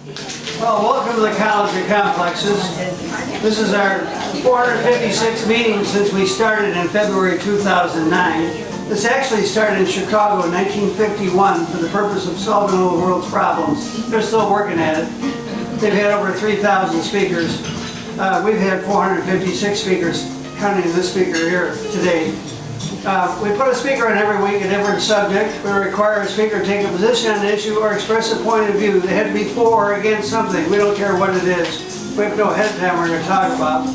Well, welcome to the College of Complexes. This is our 456th meeting since we started in February 2009. This actually started in Chicago in 1951 for the purpose of solving all the world's problems. They're still working at it. They've had over 3,000 speakers. We've had 456 speakers, counting this speaker here today. We put a speaker on every week, a different subject. We require a speaker to take a position on an issue or express a point of view. They have to be for or against something. We don't care what it is. We have to know ahead of time what we're going to talk about.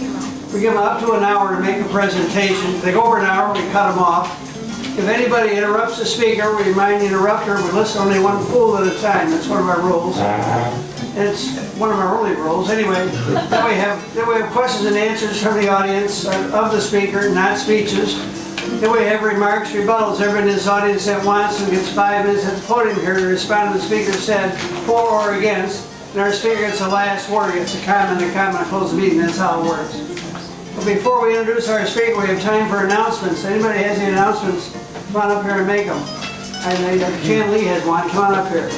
We give them up to an hour to make a presentation. If they go over an hour, we cut them off. If anybody interrupts the speaker, we remind the interrupter we listen only one fool at a time. That's one of our rules. It's one of our early rules. Anyway, then we have questions and answers from the audience of the speaker, not speeches. Then we have remarks, rebuttals. Everyone in this audience that wants and gets 5 minutes at the podium here to respond to the speaker said for or against. And our speaker gets the last word. It's a comment, close the meeting. That's how it works. But before we introduce our speaker, we have time for announcements. Anybody has any announcements? Come on up here and make them. I know Jan Lee has one. Come on up here.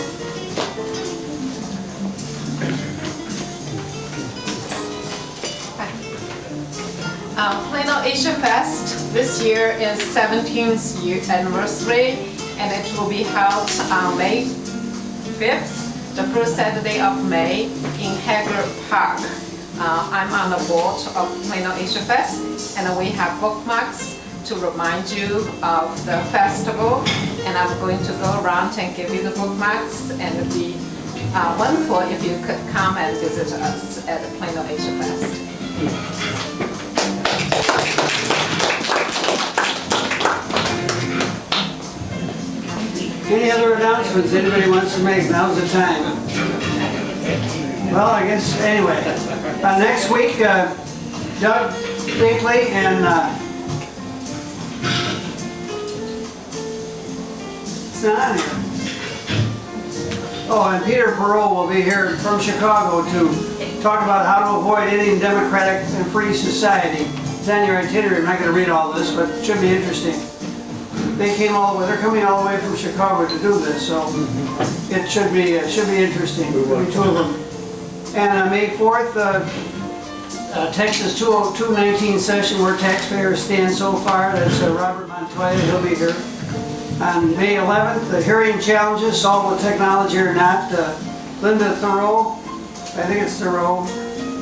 Plano Asia Fest this year is 17th year anniversary, and it will be held on May 5th, the first Saturday of May in Hager Park. I'm on the board of Plano Asia Fest, and we have bookmarks to remind you of the festival, and I'm going to go around and give you the bookmarks, and it would be wonderful if you could come and visit us at the Plano Asia Fest. Any other announcements anybody wants to make? Now's the time. Well, I guess, anyway. Next week, Doug Binkley and it's not on here. Oh, and Peter Perot will be here from Chicago to talk about how to avoid any democratic and free society. It's on your itinerary. I'm not going to read all this, but it should be interesting. They came all the way. They're coming all the way from Chicago to do this, so it should be interesting. There'll be 2 of them. And on May 4th, Texas 202-19 session where taxpayers stand so far. That's Robert Montoya. He'll be here. On May 11th, the hearing challenges, solved with technology or not. Linda Thoreau, I think it's Thoreau.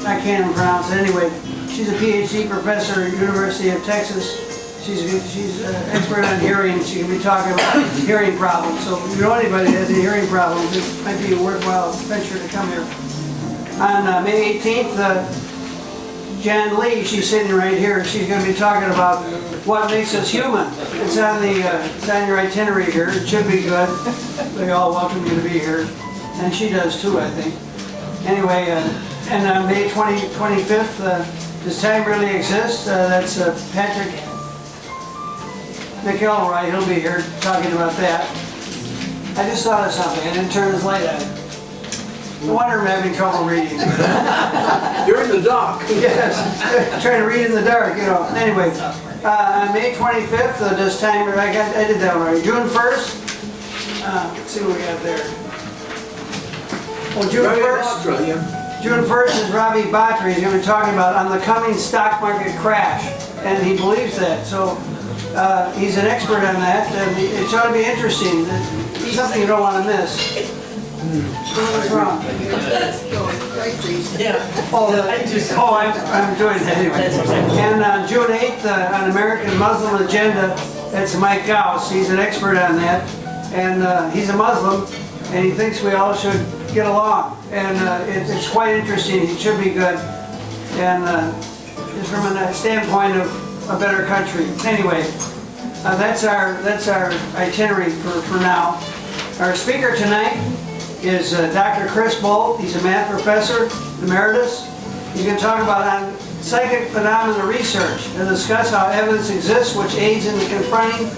I can't even pronounce it. Anyway, she's a PhD professor at the University of Texas. She's an expert on hearing. She can be talking about hearing problems. So if you know anybody that has a hearing problem, it might be a worthwhile venture to come here. On May 18th, Jan Lee, she's sitting right here. She's going to be talking about what makes us human. It's on your itinerary here. It should be good. They all welcome you to be here, and she does too, I think. Anyway, and on May 25th, does time really exist? That's Patrick McElroy, he'll be here talking about that. I just thought of something. I didn't turn this light on. No wonder I'm having trouble reading. You're in the dark. Yes, trying to read in the dark, you know. Anyway, on May 25th, this time, I did that already. June 1st, let's see what we got there. Well, June 1st is Robbie Batra. He's going to be talking about on the coming stock market crash, and he believes that. So. He's an expert on that, and it ought to be interesting. It's something you don't want to miss. What's wrong? I'm doing that anyway. And on June 8th, on American Muslim Agenda, that's Mike Gauss. He's an expert on that, and he's a Muslim, and he thinks we all should get along. And it's quite interesting. It should be good, and it's from a standpoint of a better country. Anyway, that's our itinerary for now. Our speaker tonight is Dr. Chris Boldt. He's a math professor, emeritus. He's going to talk about on psychic phenomena research and discuss how evidence exists which aids in confronting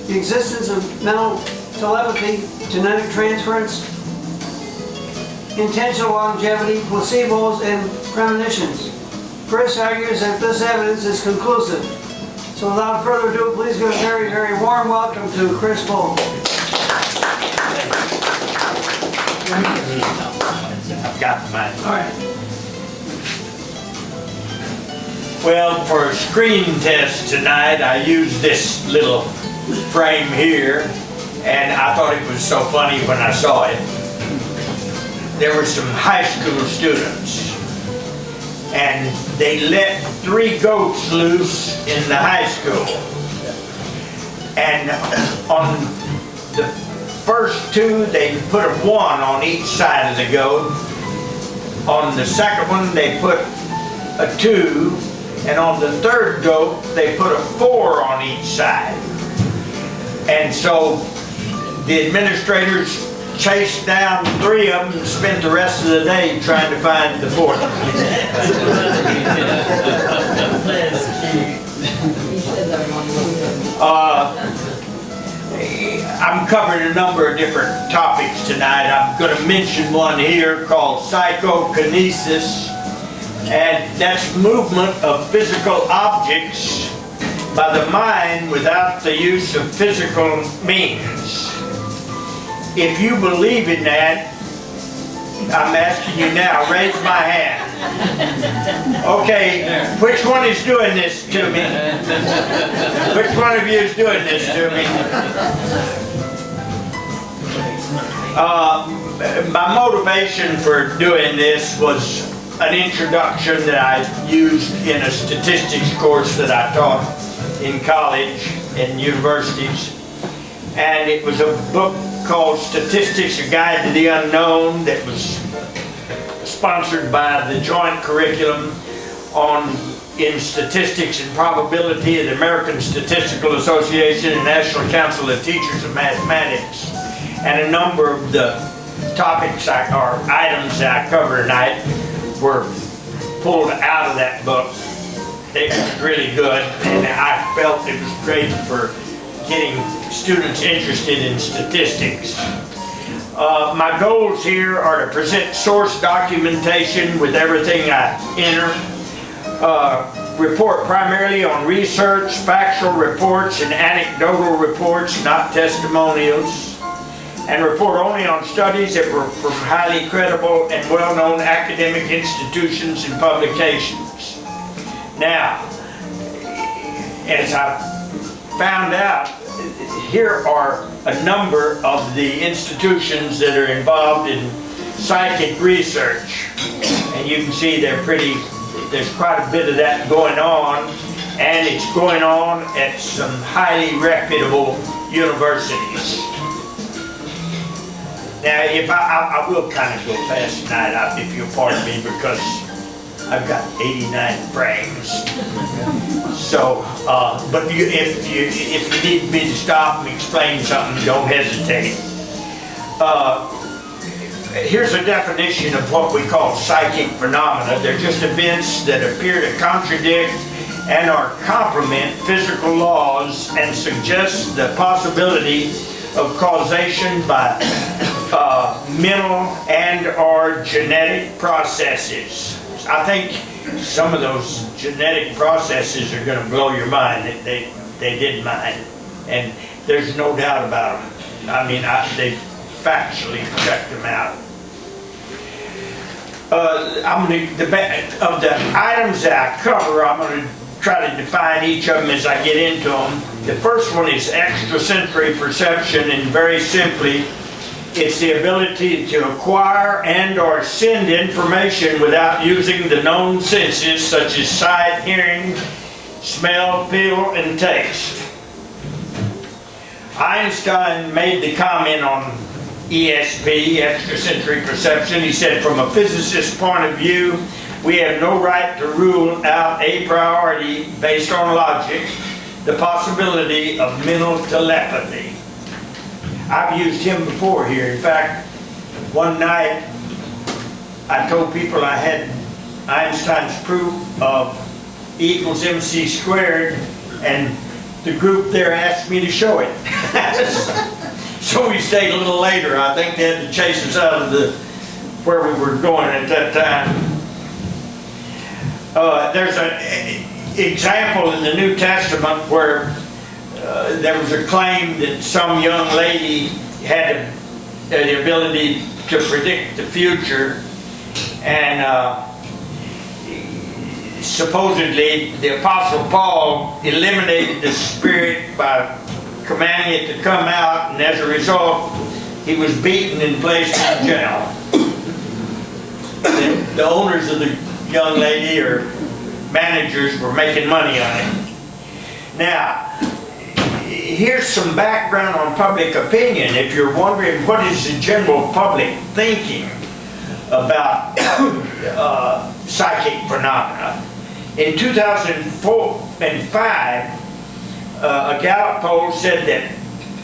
the existence of mental telepathy, genetic transference, intentional longevity, placebos, and premonitions. Chris argues that this evidence is conclusive. So without further ado, please give a very, very warm welcome to Chris Boldt. I've got mine. All right. Well, for a screen test tonight, I used this little frame here, and I thought it was so funny when I saw it. There were some high school students, and they let 3 goats loose in the high school. And on the first 2, they put a 1 on each side of the goat. On the second one, they put a 2. And on the third goat, they put a 4 on each side. And so the administrators chased down 3 of them and spent the rest of the day trying to find the 4th. I'm covering a number of different topics tonight. I'm going to mention one here called psychokinesis. And that's movement of physical objects by the mind without the use of physical means. If you believe in that, I'm asking you now, raise my hand. Okay, which one is doing this to me? Which one of you is doing this to me? My motivation for doing this was an introduction that I used in a statistics course that I taught in college and universities. And it was a book called Statistics, A Guide to the Unknown that was sponsored by the joint curriculum in statistics and probability of the American Statistical Association and National Council of Teachers of Mathematics. And a number of the topics or items that I cover tonight were pulled out of that book. It was really good, and I felt it was great for getting students interested in statistics. My goals here are to present source documentation with everything I enter, report primarily on research, factual reports, and anecdotal reports, not testimonials, and report only on studies that were from highly credible and well-known academic institutions and publications. Now, as I found out, here are a number of the institutions that are involved in psychic research. And you can see there's quite a bit of that going on, and it's going on at some highly reputable universities. Now, if I will kind of go fast tonight, if you'll pardon me, because I've got 89 frames. So, but if you need me to stop and explain something, don't hesitate. Here's a definition of what we call psychic phenomena. They're just events that appear to contradict and or complement physical laws and suggest the possibility of causation by mental and or genetic processes. I think some of those genetic processes are going to blow your mind. They did mine, and there's no doubt about them. I mean, they factually checked them out. Of the items that I cover, I'm going to try to define each of them as I get into them. The first one is extrasensory perception, and very simply, it's the ability to acquire and or send information without using the known senses such as sight, hearing, smell, feel, and taste. Einstein made the comment on ESP, extrasensory perception. He said, from a physicist's point of view, we have no right to rule out a priority based on logic, the possibility of mental telepathy. I've used him before here. In fact, one night I told people I had Einstein's proof of E equals MC squared, and the group there asked me to show it. So we stayed a little later. I think they had to chase us out of where we were going at that time. There's an example in the New Testament where there was a claim that some young lady had the ability to predict the future, And supposedly the Apostle Paul eliminated the spirit by commanding it to come out, and as a result, he was beaten and placed in jail. The owners of the young lady or managers were making money on it. Now, here's some background on public opinion. If you're wondering what is the general public thinking about psychic phenomena, in 2005, a Gallup poll said that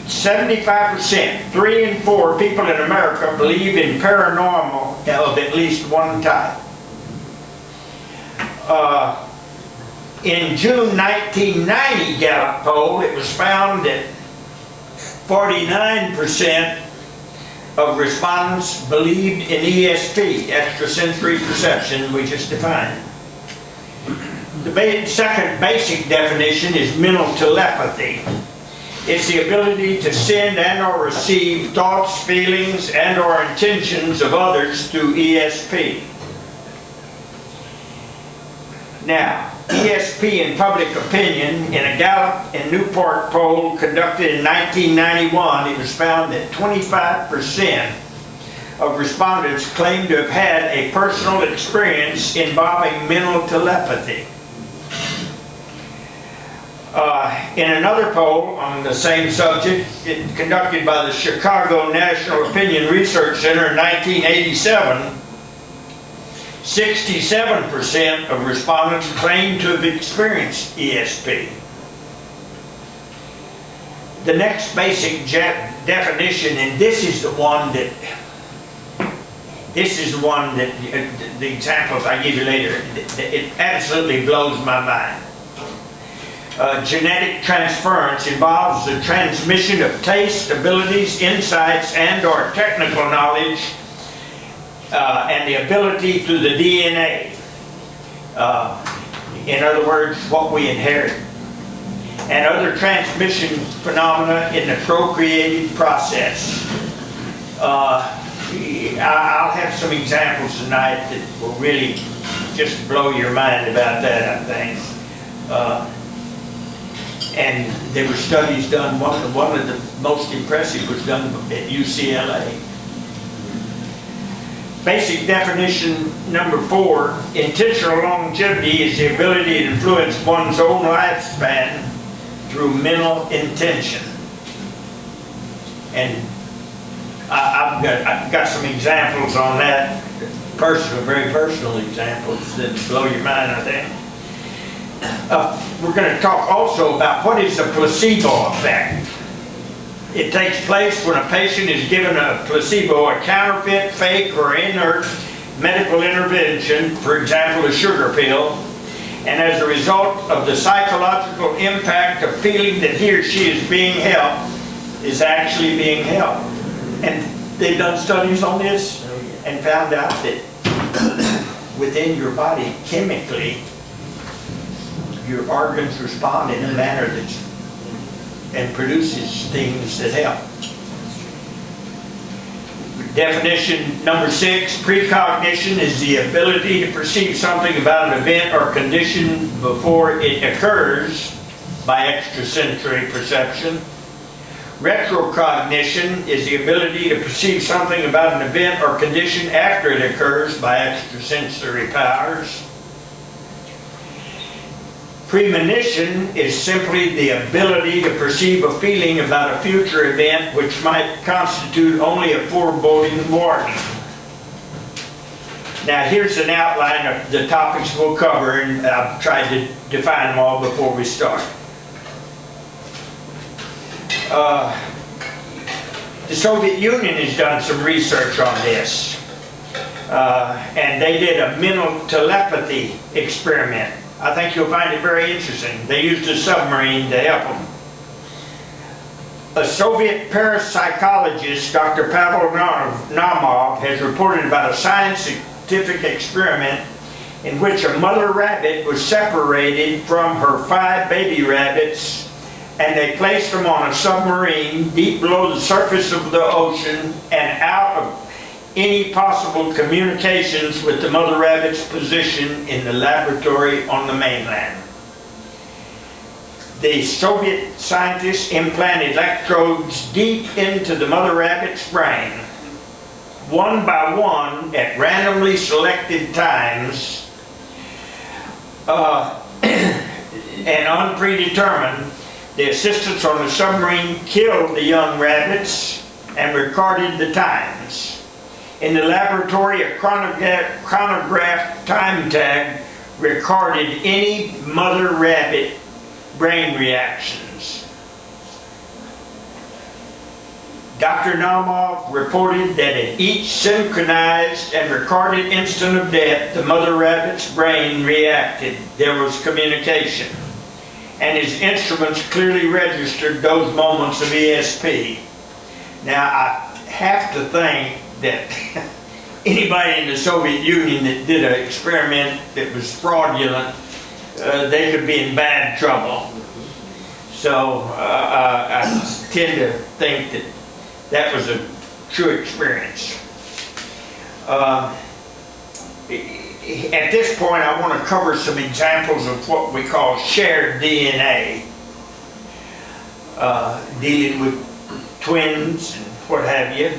75%, 3 in 4 people in America believe in paranormal of at least one type. In June 1990 Gallup poll, it was found that 49% of respondents believed in ESP, extrasensory perception, we just defined. The second basic definition is mental telepathy. It's the ability to send and or receive thoughts, feelings, and or intentions of others through ESP. Now, ESP in public opinion, in a Gallup and Newport poll conducted in 1991, it was found that 25% of respondents claimed to have had a personal experience involving mental telepathy. In another poll on the same subject, conducted by the Chicago National Opinion Research Center in 1987, 67% of respondents claimed to have experienced ESP. The next basic definition, and this is the one that the examples I give you later, it absolutely blows my mind. Genetic transference involves the transmission of taste, abilities, insights, and or technical knowledge and the ability through the DNA. In other words, what we inherit. And other transmission phenomena in the procreative process. I'll have some examples tonight that will really just blow your mind about that, I think. And there were studies done, one of the most impressive was done at UCLA. Basic definition number 4, intentional longevity is the ability to influence one's own lifespan through mental intention. And I've got some examples on that, very personal examples that blow your mind, I think. We're going to talk also about what is the placebo effect. It takes place when a patient is given a placebo, a counterfeit, fake, or inert medical intervention, for example, a sugar pill, and as a result of the psychological impact of feeling that he or she is being helped, is actually being helped. And they've done studies on this and found out that within your body, chemically, your organs respond in a manner and produces things that help. Definition number 6, precognition is the ability to perceive something about an event or condition before it occurs by extrasensory perception. Retrocognition is the ability to perceive something about an event or condition after it occurs by extrasensory powers. Premonition is simply the ability to perceive a feeling about a future event which might constitute only a foreboding warning. Now here's an outline of the topics we'll cover, and I've tried to define them all before we start. The Soviet Union has done some research on this, and they did a mental telepathy experiment. I think you'll find it very interesting. They used a submarine to help them. A Soviet parapsychologist, Dr. Pavel Naumov, has reported about a scientific experiment in which a mother rabbit was separated from her 5 baby rabbits, and they placed them on a submarine deep below the surface of the ocean and out of any possible communications with the mother rabbit's position in the laboratory on the mainland. The Soviet scientists implanted electrodes deep into the mother rabbit's brain, one by one, at randomly selected times, and unpredetermined. The assistants on the submarine killed the young rabbits and recorded the times. In the laboratory, a chronograph time tag recorded any mother rabbit brain reactions. Dr. Naumov reported that at each synchronized and recorded instant of death, the mother rabbit's brain reacted. There was communication. And his instruments clearly registered those moments of ESP. Now, I have to think that anybody in the Soviet Union that did an experiment that was fraudulent, they could be in bad trouble. So I tend to think that that was a true experience. At this point, I want to cover some examples of what we call shared DNA, dealing with twins and what have you,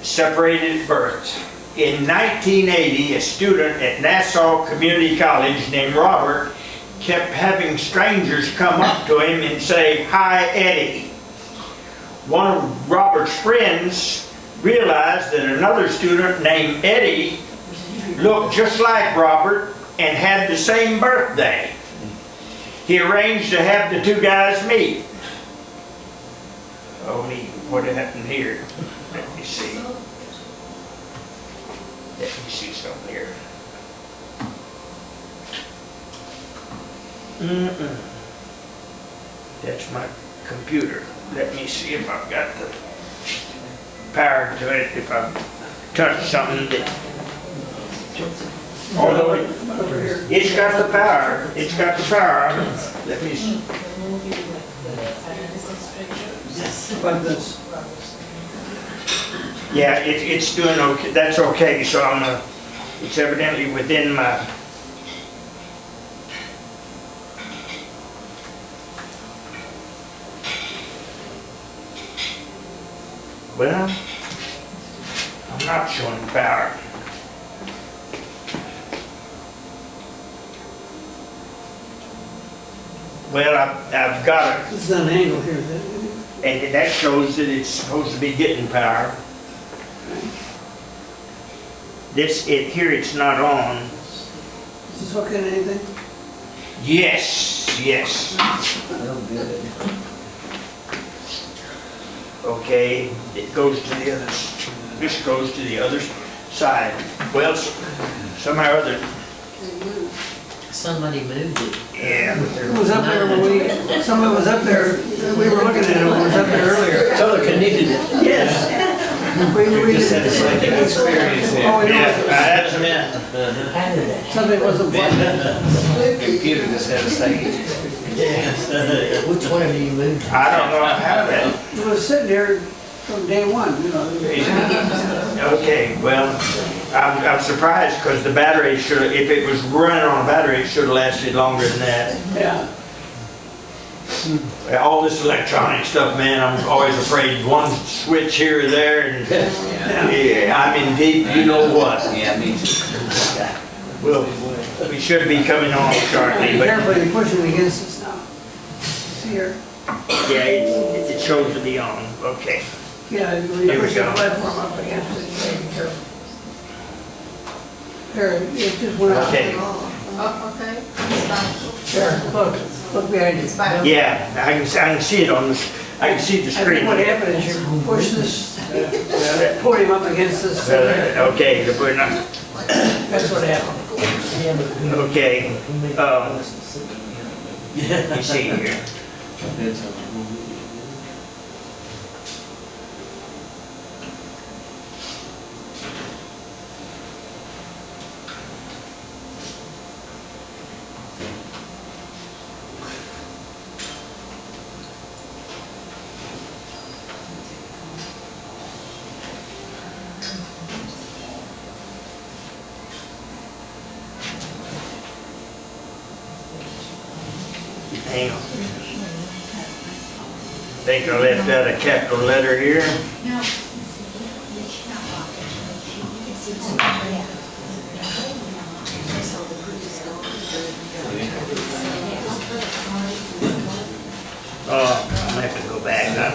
separated at birth. In 1980, a student at Nassau Community College named Robert kept having strangers come up to him and say, "Hi, Eddie." One of Robert's friends realized that another student named Eddie looked just like Robert and had the same birthday. He arranged to have the two guys meet. Oh, what happened here? Let me see. Let me see something here. That's my computer. Let me see if I've got the power to it, if I touch something that... Although it's got the power. It's got the power. Let me see. Like this. Yeah, it's doing okay. That's okay. So it's evidently within my... Well, I'm not showing power. Well, I've got it, This is an angle here. and that shows that it's supposed to be getting power. Here it's not on. Is this hooking anything? Yes. Okay, it goes to the other, this goes to the other side. Well, somehow or other, Somebody moved it. yeah. It was up there when someone was up there, we were looking at it, it was up there earlier. Someone connected it. Yes. We Just had a psychic experience there. Oh, we know. Yeah, that's Something wasn't plugged in. Computer just had a psychic. Which one have you moved? I don't know how that. It was sitting there from day one, you know. Okay, well, I'm surprised because the battery should have, if it was running on a battery, it should have lasted longer than that. Yeah. All this electronic stuff, man, I'm always afraid one switch here or there and yeah, I'm in deep, you know what. Yeah, me too. Well, we should be coming on shortly, Be but careful, you're pushing against us now. See here? yeah, it shows to be on, okay. Yeah, Here you we push the go. platform up against it, so be careful. There, it just went out. Okay. Oh, okay. There, look behind you. Yeah, I can see it on this, I can see the I think screen. what happened is you push this podium up against this thing here. Okay, we're not, That's what happened. okay, you see here. Hang on. Think I left out a capital letter here. I have to go back now.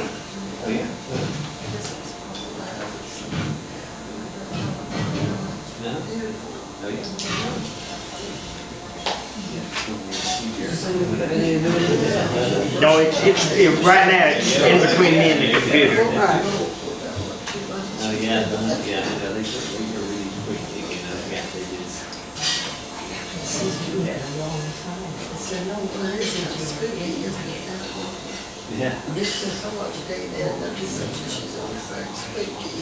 No, right now it's in between me and the computer. Oh, yeah, they were really quick thinking of yeah, they did. Yeah. This is so much data, that is such issues on the phone, spooky.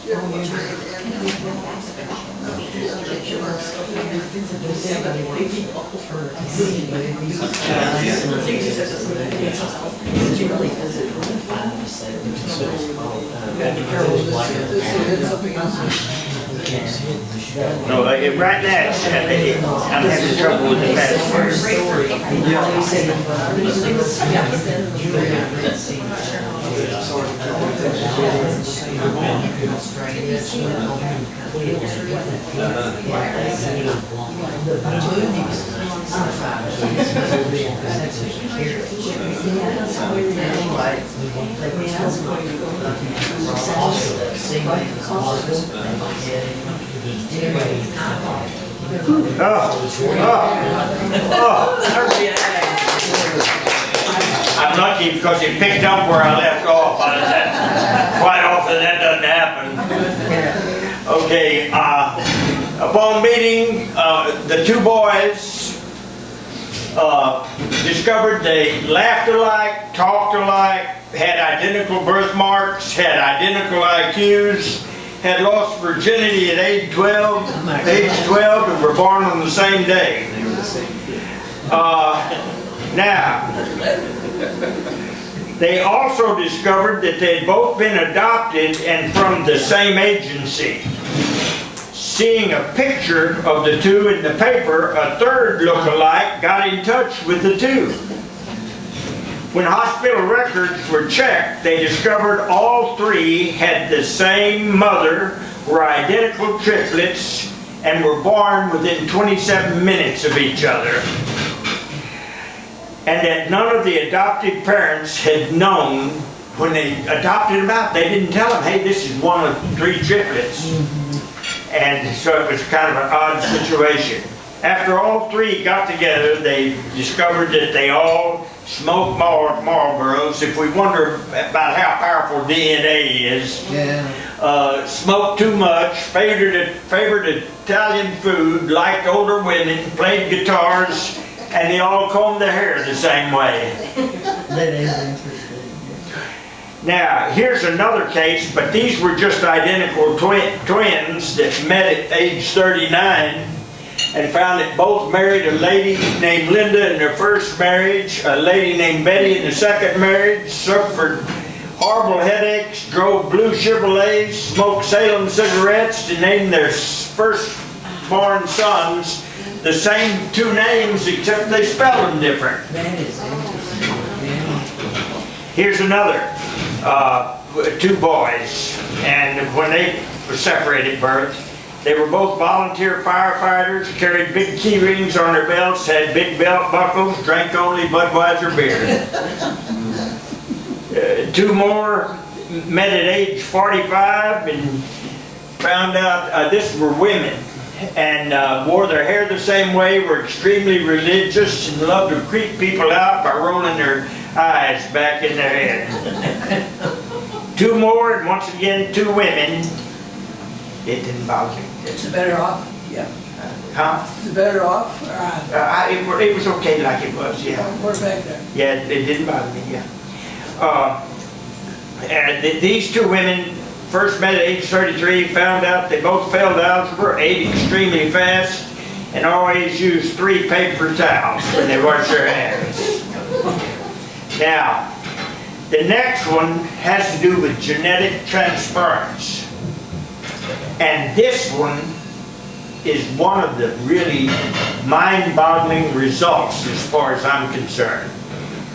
Yeah, what's really No, right now I'm having trouble with the password. I'm lucky because it picked up where I left off. Quite often that doesn't happen. Okay, upon meeting, the two boys discovered they laughed alike, talked alike, had identical birthmarks, had identical IQs, had lost virginity at age 12, and were born on the same day. Now, they also discovered that they had both been adopted and from the same agency. Seeing a picture of the two in the paper, a third look-alike got in touch with the two. When hospital records were checked, they discovered all three had the same mother, were identical triplets, and were born within 27 minutes of each other. And that none of the adoptive parents had known when they adopted them out. They didn't tell them, hey, this is one of three triplets. And so it was kind of an odd situation. After all three got together, they discovered that they all smoked Marlboros. If we wonder about how powerful DNA is, smoked too much, favored Italian food, liked older women, played guitars, and they all combed their hair the same way. That is interesting. Now, here's another case, but these were just identical twins that met at age 39 and found that both married a lady named Linda in their first marriage, a lady named Betty in the second marriage, suffered horrible headaches, drove blue Chevrolets, smoked Salem cigarettes to name their firstborn sons the same two names except they spelled them different. That is interesting. Here's another, two boys, and when they were separated at birth, they were both volunteer firefighters, carried big key rings on their belts, had big belt buckles, drank only Budweiser beer. Two more met at age 45 and found out this were women and wore their hair the same way, were extremely religious and loved to creep people out by rolling their eyes back in their head. Two more, and once again, two women. It didn't bother me. It's better off, yeah. Huh? It's better off, It was okay like it was, yeah. we're back there. Yeah, it didn't bother me, yeah. And these two women first met at age 33, found out they both failed algebra, ate extremely fast, and always used 3 paper towels when they wash their hands. Now, the next one has to do with genetic transference. And this one is one of the really mind-boggling results as far as I'm concerned.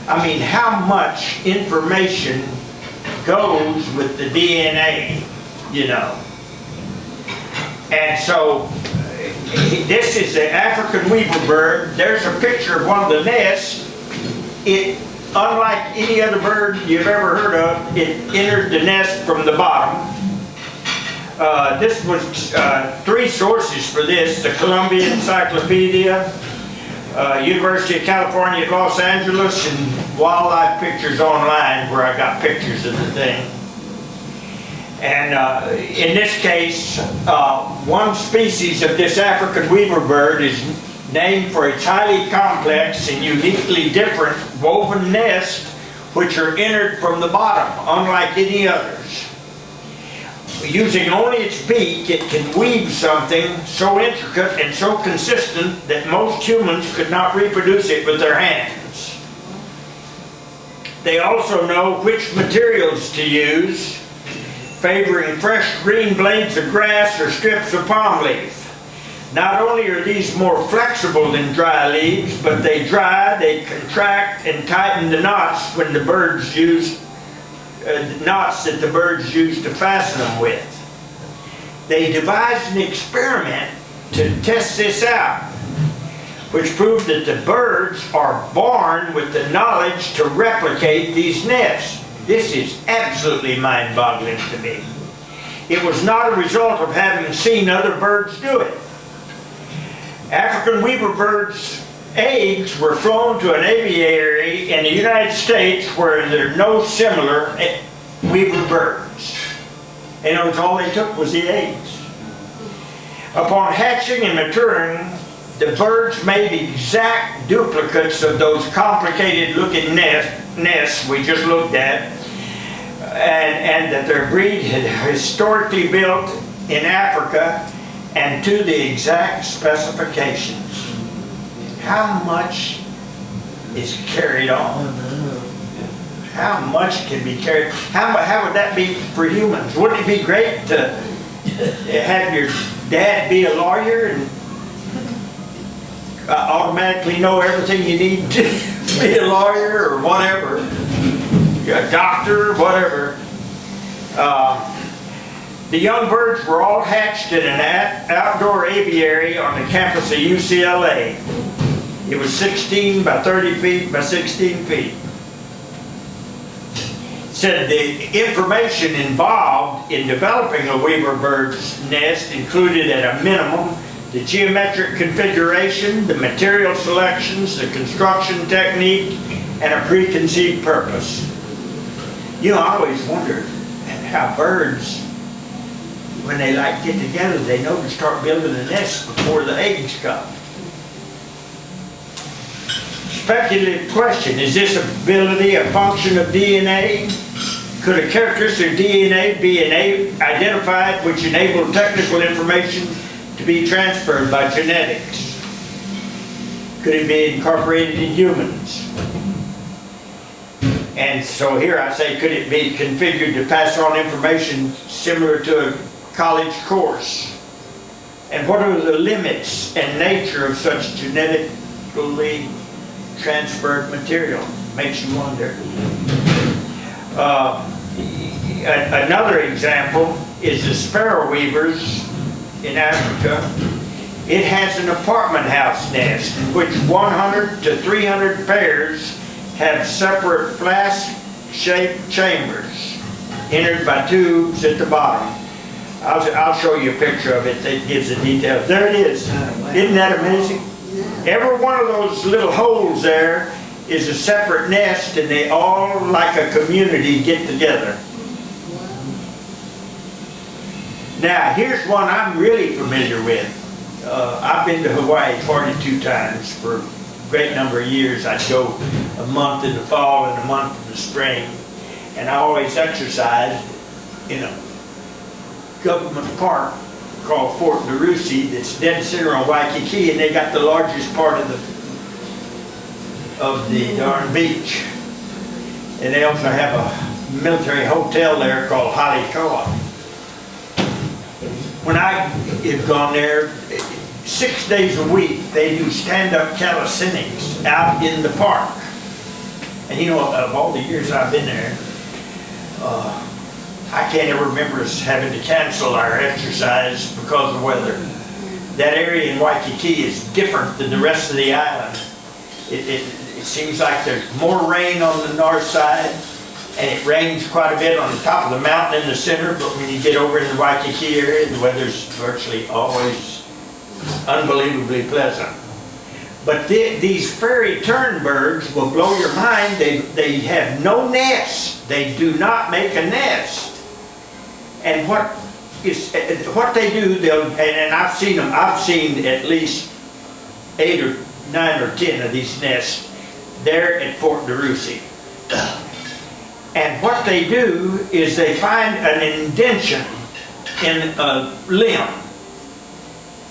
I mean, how much information goes with the DNA, you know? And so, this is the African weaver bird. There's a picture of one of the nests. It, unlike any other bird you've ever heard of, it entered the nest from the bottom. This was 3 sources for this: the Columbia Encyclopedia, University of California at Los Angeles, and Wildlife Pictures Online, where I got pictures of the thing. And in this case, one species of this African weaver bird is named for its highly complex and uniquely different woven nest, which are entered from the bottom, unlike any others. Using only its beak, it can weave something so intricate and so consistent that most humans could not reproduce it with their hands. They also know which materials to use, favoring fresh green blades of grass or strips of palm leaf. Not only are these more flexible than dry leaves, but they dry, they contract and tighten the knots when the birds use knots that the birds use to fasten them with. They devised an experiment to test this out, which proved that the birds are born with the knowledge to replicate these nests. This is absolutely mind-boggling to me. It was not a result of having seen other birds do it. African weaver birds' eggs were flown to an aviary in the United States where there are no similar weaver birds. And it was all they took was the eggs. Upon hatching and maturing, the birds made exact duplicates of those complicated looking nests we just looked at, and that their breed had historically built in Africa and to the exact specifications. How much is carried on? How much can be carried? How would that be for humans? Wouldn't it be great to have your dad be a lawyer and automatically know everything you need to be a lawyer or whatever, a doctor, whatever? The young birds were all hatched in an outdoor aviary on the campus of UCLA. It was 16 by 30 feet by 16 feet. Said the information involved in developing a weaver bird's nest included at a minimum the geometric configuration, the material selections, the construction technique, and a preconceived purpose. You know, I always wondered how birds, when they like get together, they know to start building a nest before the eggs come. Speculative question: is this ability a function of DNA? Could a characteristic of DNA be identified which enabled technical information to be transferred by genetics? Could it be incorporated in humans? And so here I say, could it be configured to pass on information similar to a college course? And what are the limits and nature of such genetically transferred material? Makes you wonder. Another example is the sparrow weavers in Africa. It has an apartment house nest in which 100 to 300 pairs have separate flask-shaped chambers entered by tubes at the bottom. I'll show you a picture of it that gives the details. There it is. Isn't that amazing? Every one of those little holes there is a separate nest, and they all, like a community, get together. Now, here's one I'm really familiar with. I've been to Hawaii 42 times for a great number of years. I'd go a month in the fall and a month in the spring. And I always exercised in a government park called Fort DeRussy that's dead center on Waikiki, and they got the largest part of the darn beach. And they also have a military hotel there called Halikoa. When I have gone there, 6 days a week, they do stand-up calisthenics out in the park. And you know, of all the years I've been there, I can't ever remember us having to cancel our exercise because of weather. That area in Waikiki is different than the rest of the island. It seems like there's more rain on the north side, and it rains quite a bit on the top of the mountain in the center, but when you get over in the Waikiki area, the weather's virtually always unbelievably pleasant. But these fairy tern birds will blow your mind. They have no nest. They do not make a nest. And what they do, and I've seen them, I've seen at least 8 or 9 or 10 of these nests there at Fort DeRussy. And what they do is they find an indention in a limb,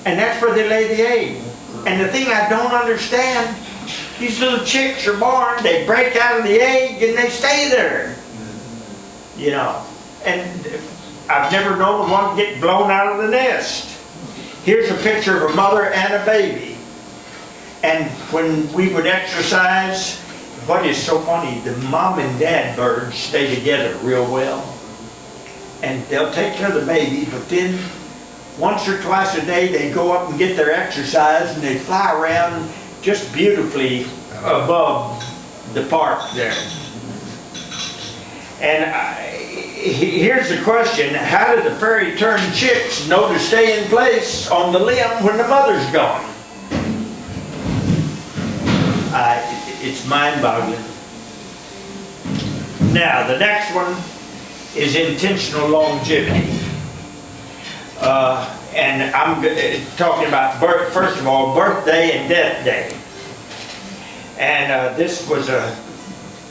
and that's where they lay the egg. And the thing I don't understand, these little chicks are born, they break out of the egg and they stay there. You know, and I've never known one get blown out of the nest. Here's a picture of a mother and a baby. And when we would exercise, what is so funny, the mom and dad birds stay together real well. And they'll take care of the baby, but then once or twice a day they go up and get their exercise and they fly around just beautifully above the park there. And here's the question, how do the fairy tern chicks know to stay in place on the limb when the mother's gone? It's mind-boggling. Now, the next one is intentional longevity. And I'm talking about first of all, birthday and death day. And this was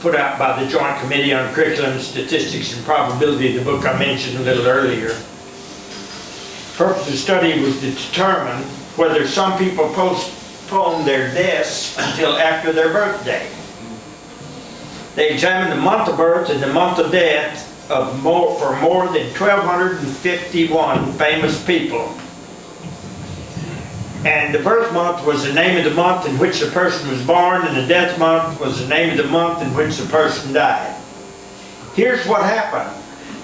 put out by the Joint Committee on Curriculum, Statistics, and Probability, the book I mentioned a little earlier. The purpose of the study was to determine whether some people postpone their deaths until after their birthday. They examined the month of birth and the month of death for more than 1,251 famous people. And the birth month was the name of the month in which the person was born, and the death month was the name of the month in which the person died. Here's what happened.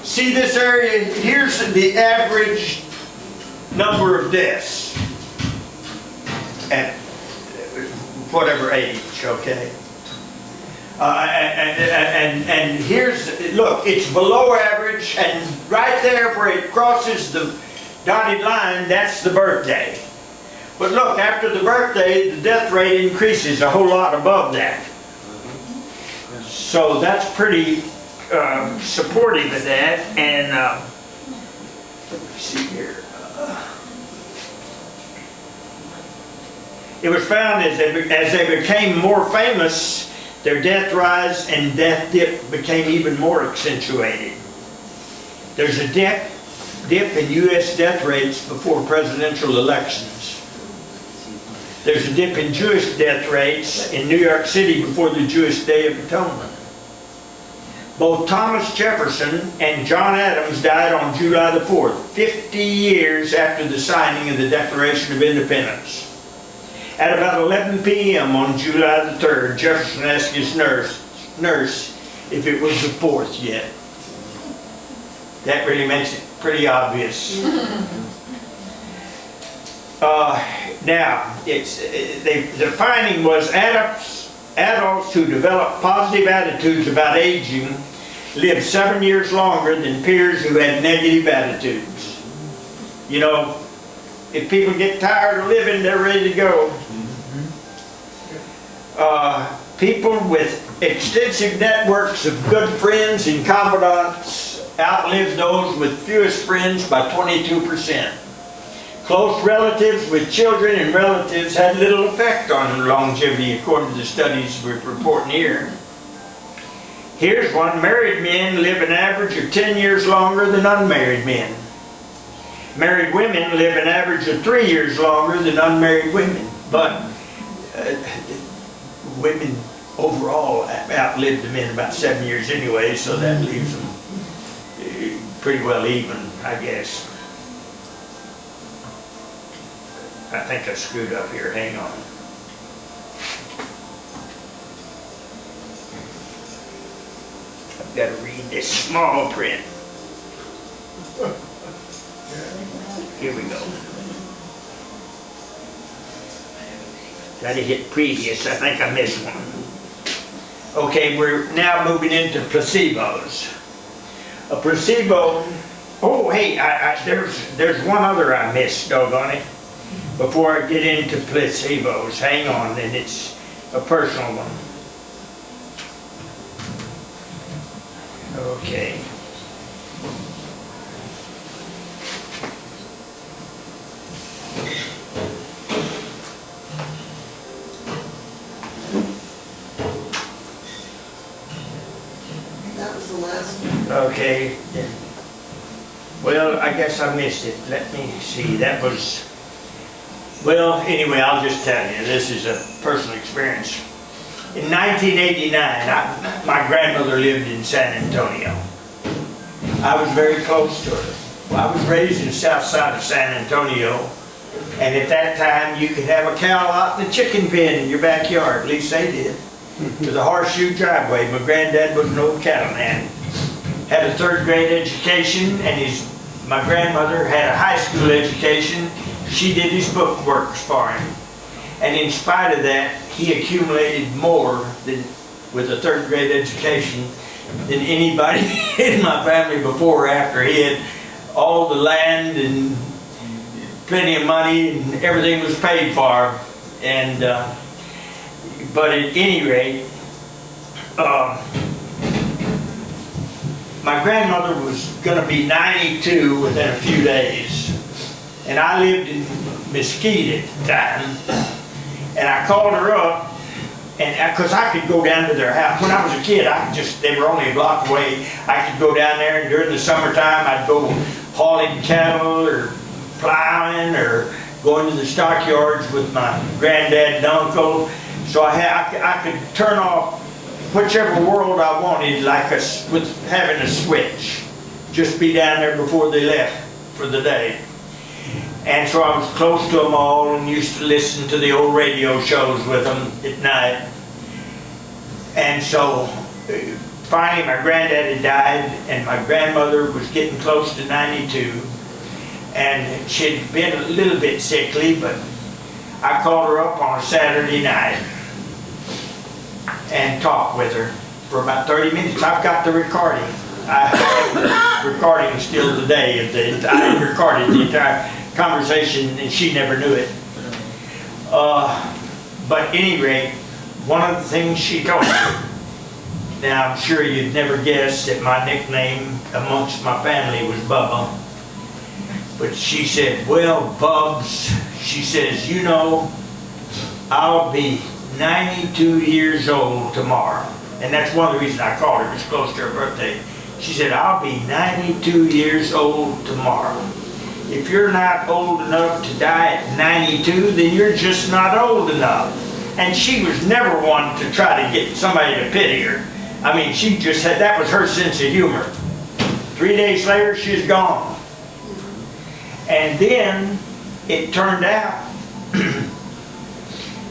See this area? Here's the average number of deaths at whatever age, okay? And here's, look, it's below average, and right there where it crosses the dotted line, that's the birthday. But look, after the birthday, the death rate increases a whole lot above that. So that's pretty supportive of that. And let me see here. It was found as they became more famous, their death rise and death dip became even more accentuated. There's a dip in U.S. death rates before presidential elections. There's a dip in Jewish death rates in New York City before the Jewish Day of Atonement. Both Thomas Jefferson and John Adams died on July the 4th, 50 years after the signing of the Declaration of Independence. At about 11 p.m. on July the 3rd, Jefferson asked his nurse if it was the 4th yet. That really makes it pretty obvious. Now, the finding was adults who develop positive attitudes about aging live 7 years longer than peers who had negative attitudes. You know, if people get tired of living, they're ready to go. People with extensive networks of good friends and confidants outlive those with fewest friends by 22%. Close relatives with children and relatives had little effect on longevity, according to the studies we're reporting here. Here's one. Married men live an average of 10 years longer than unmarried men. Married women live an average of 3 years longer than unmarried women. But women overall outlive the men about 7 years anyway, so that leaves them pretty well even, I guess. I think I screwed up here, hang on. I've got to read this small print. Here we go. Got to hit previous, I think I missed one. Okay, we're now moving into placebos. A placebo, oh hey, there's one other I missed, doggone it. Before I get into placebos, hang on, and it's a personal one. Okay. That was the last one. Okay. Well, I guess I missed it. Let me see. That was, well, anyway, I'll just tell you. This is a personal experience. In 1989, my grandmother lived in San Antonio. I was very close to her. Well, I was raised in the south side of San Antonio, and at that time you could have a cow out in the chicken pen in your backyard. At least they did. With a horseshoe driveway. My granddad was an old cattleman. Had a third grade education, and my grandmother had a high school education. She did his book works for him. And in spite of that, he accumulated more than, with a third grade education, than anybody in my family before or after. He had all the land and plenty of money, and everything was paid for. And but at any rate, my grandmother was going to be 92 within a few days. And I lived in Mesquite at the time. And I called her up, and because I could go down to their house. When I was a kid, they were only a block away. I could go down there, and during the summertime, I'd go hauling cattle or plowing or going to the stockyards with my granddad and uncle. So I could turn off whichever world I wanted, like with having a switch. Just be down there before they left for the day. And so I was close to them all and used to listen to the old radio shows with them at night. And so finally my granddad had died, and my grandmother was getting close to 92. And she'd been a little bit sickly, but I called her up on a Saturday night and talked with her for about 30 minutes. I've got the recording. I have the recording still today. I recorded the entire conversation, and she never knew it. But at any rate, one of the things she told me, now I'm sure you'd never guess that my nickname amongst my family was Bubba. But she said, well, Bubs, she says, you know, I'll be 92 years old tomorrow. And that's one of the reasons I called her. It was close to her birthday. She said, I'll be 92 years old tomorrow. If you're not old enough to die at 92, then you're just not old enough. And she was never one to try to get somebody to pity her. I mean, she just had, that was her sense of humor. 3 days later, she's gone. And then it turned out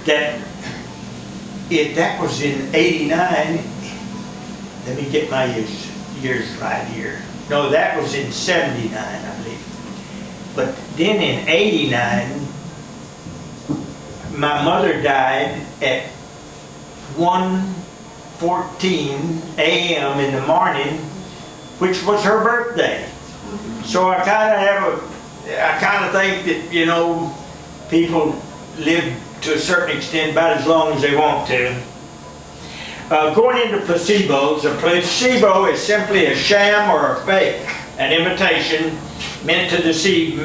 that that was in 89. Let me get my years right here. No, that was in 79, I believe. But then in 89, my mother died at 1:14 a.m. in the morning, which was her birthday. So I kind of think that, you know, people live to a certain extent about as long as they want to. Going into placebos, a placebo is simply a sham or a fake, an imitation meant to deceive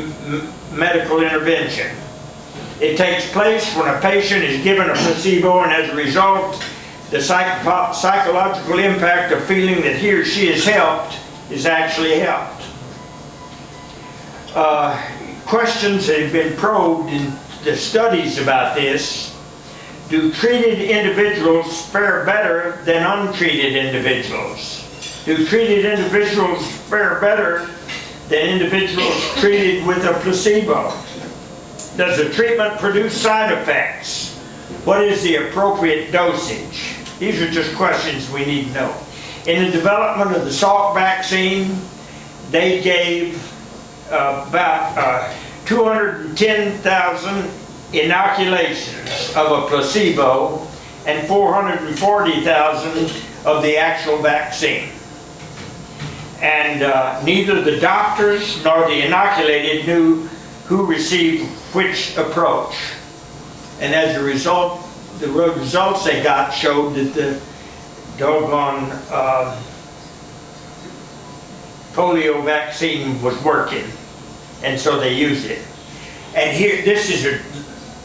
medical intervention. It takes place when a patient is given a placebo, and as a result, the psychological impact of feeling that he or she is helped is actually helped. Questions that have been probed in the studies about this: do treated individuals fare better than untreated individuals? Do treated individuals fare better than individuals treated with a placebo? Does the treatment produce side effects? What is the appropriate dosage? These are just questions we need to know. In the development of the Salk vaccine, they gave about 210,000 inoculations of a placebo and 440,000 of the actual vaccine. And neither the doctors nor the inoculated knew who received which approach. And as a result, the results they got showed that the doggone polio vaccine was working, and so they used it. And here, this is a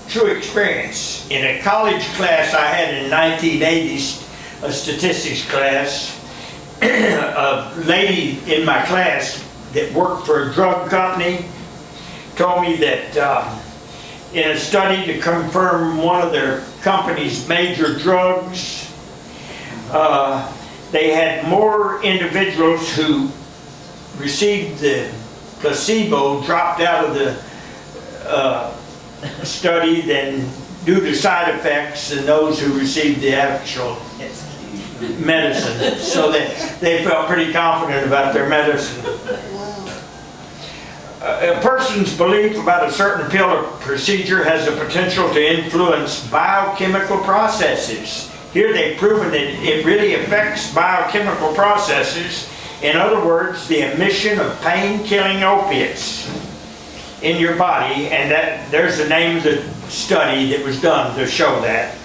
true experience. In a college class I had in 1980s, a statistics class, a lady in my class that worked for a drug company told me that in a study to confirm one of their company's major drugs, they had more individuals who received the placebo dropped out of the study than due to side effects than those who received the actual medicine. So they felt pretty confident about their medicine. A person's belief about a certain pill or procedure has the potential to influence biochemical processes. Here they've proven that it really affects biochemical processes. In other words, the emission of pain-killing opiates in your body, and there's the name of the study that was done to show that.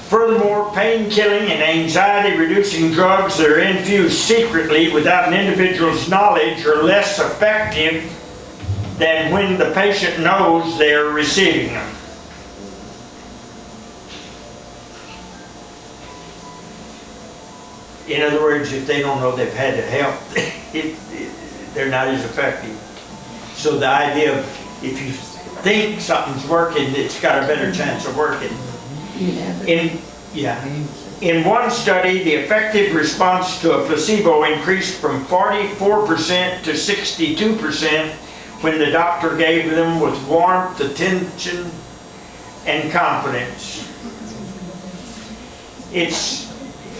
Furthermore, pain-killing and anxiety-reducing drugs that are infused secretly without an individual's knowledge are less effective than when the patient knows they are receiving them. In other words, if they don't know they've had to help, they're not as effective. So the idea of if you think something's working, it's got a better chance of working. In one study, the effective response to a placebo increased from 44% to 62% when the doctor gave them with warmth, attention, and confidence.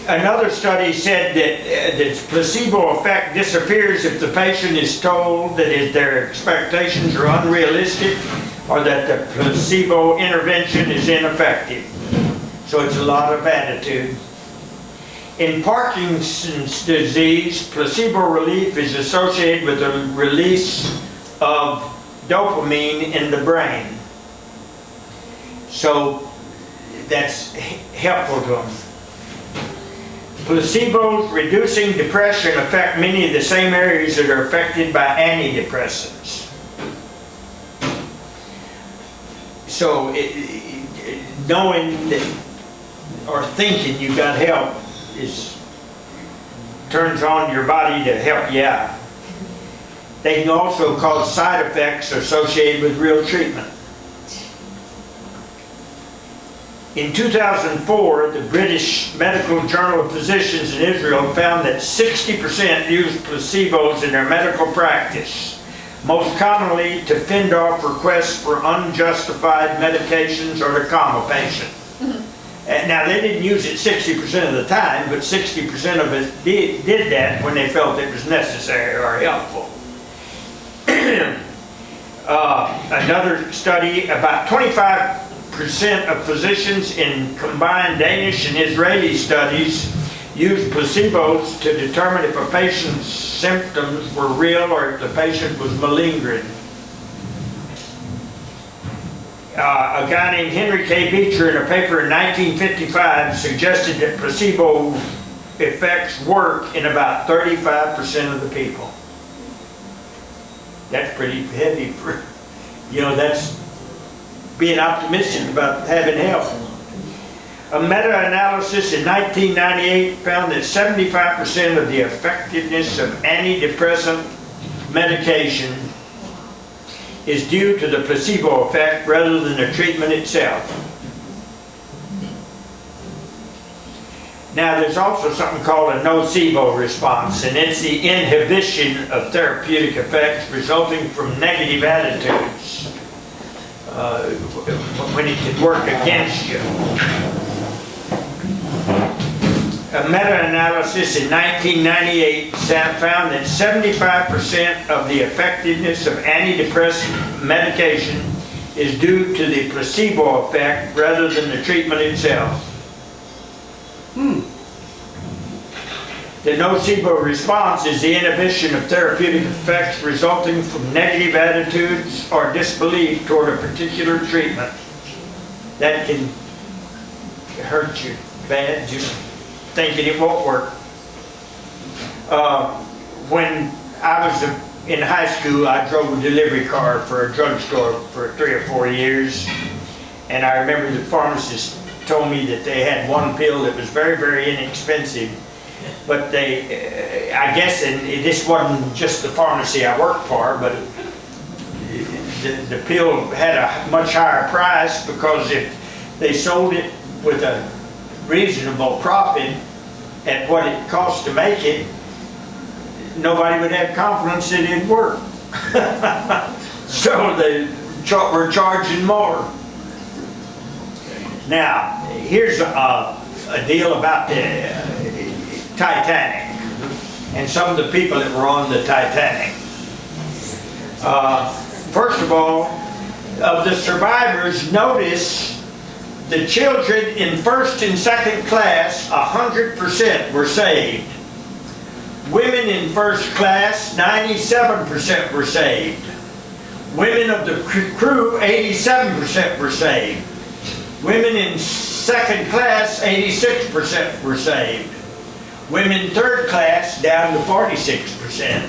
Another study said that the placebo effect disappears if the patient is told that their expectations are unrealistic or that the placebo intervention is ineffective. So it's a lot of attitude. In Parkinson's disease, placebo relief is associated with the release of dopamine in the brain. So that's helpful to them. Placebos reducing depression affect many of the same areas that are affected by antidepressants. So knowing that or thinking you got help turns on your body to help you out. They can also cause side effects associated with real treatment. In 2004, the British Medical Journal of Physicians in Israel found that 60% used placebos in their medical practice, most commonly to fend off requests for unjustified medications or to calm a patient. Now, they didn't use it 60% of the time, but 60% of it did that when they felt it was necessary or helpful. Another study, about 25% of physicians in combined Danish and Israeli studies used placebos to determine if a patient's symptoms were real or if the patient was malingering. A guy named Henry K. Beecher in a paper in 1955 suggested that placebo effects work in about 35% of the people. That's pretty heavy for, that's being optimistic about having help. A meta-analysis in 1998 found that 75% of the effectiveness of antidepressant medication is due to the placebo effect rather than the treatment itself. Now, there's also something called a nocebo response, and it's the inhibition of therapeutic effects resulting from negative attitudes when it can work against you. A meta-analysis in 1998 found that 75% of the effectiveness of antidepressant medication is due to the placebo effect rather than the treatment itself. The nocebo response is the inhibition of therapeutic effects resulting from negative attitudes or disbelief toward a particular treatment. That can hurt you bad, just thinking it won't work. When I was in high school, I drove a delivery car for a drugstore for 3 or 4 years, and I remember the pharmacist told me that they had one pill that was very, very inexpensive, but they, I guess, and this wasn't just the pharmacy I worked for, but the pill had a much higher price because if they sold it with a reasonable profit at what it cost to make it, nobody would have confidence that it'd work. So they were charging more. Now, here's a deal about the Titanic and some of the people that were on the Titanic. First of all, of the survivors, notice the children in first and second class, 100% were saved. Women in first class, 97% were saved. Women of the crew, 87% were saved. Women in second class, 86% were saved. Women third class, down to 46%.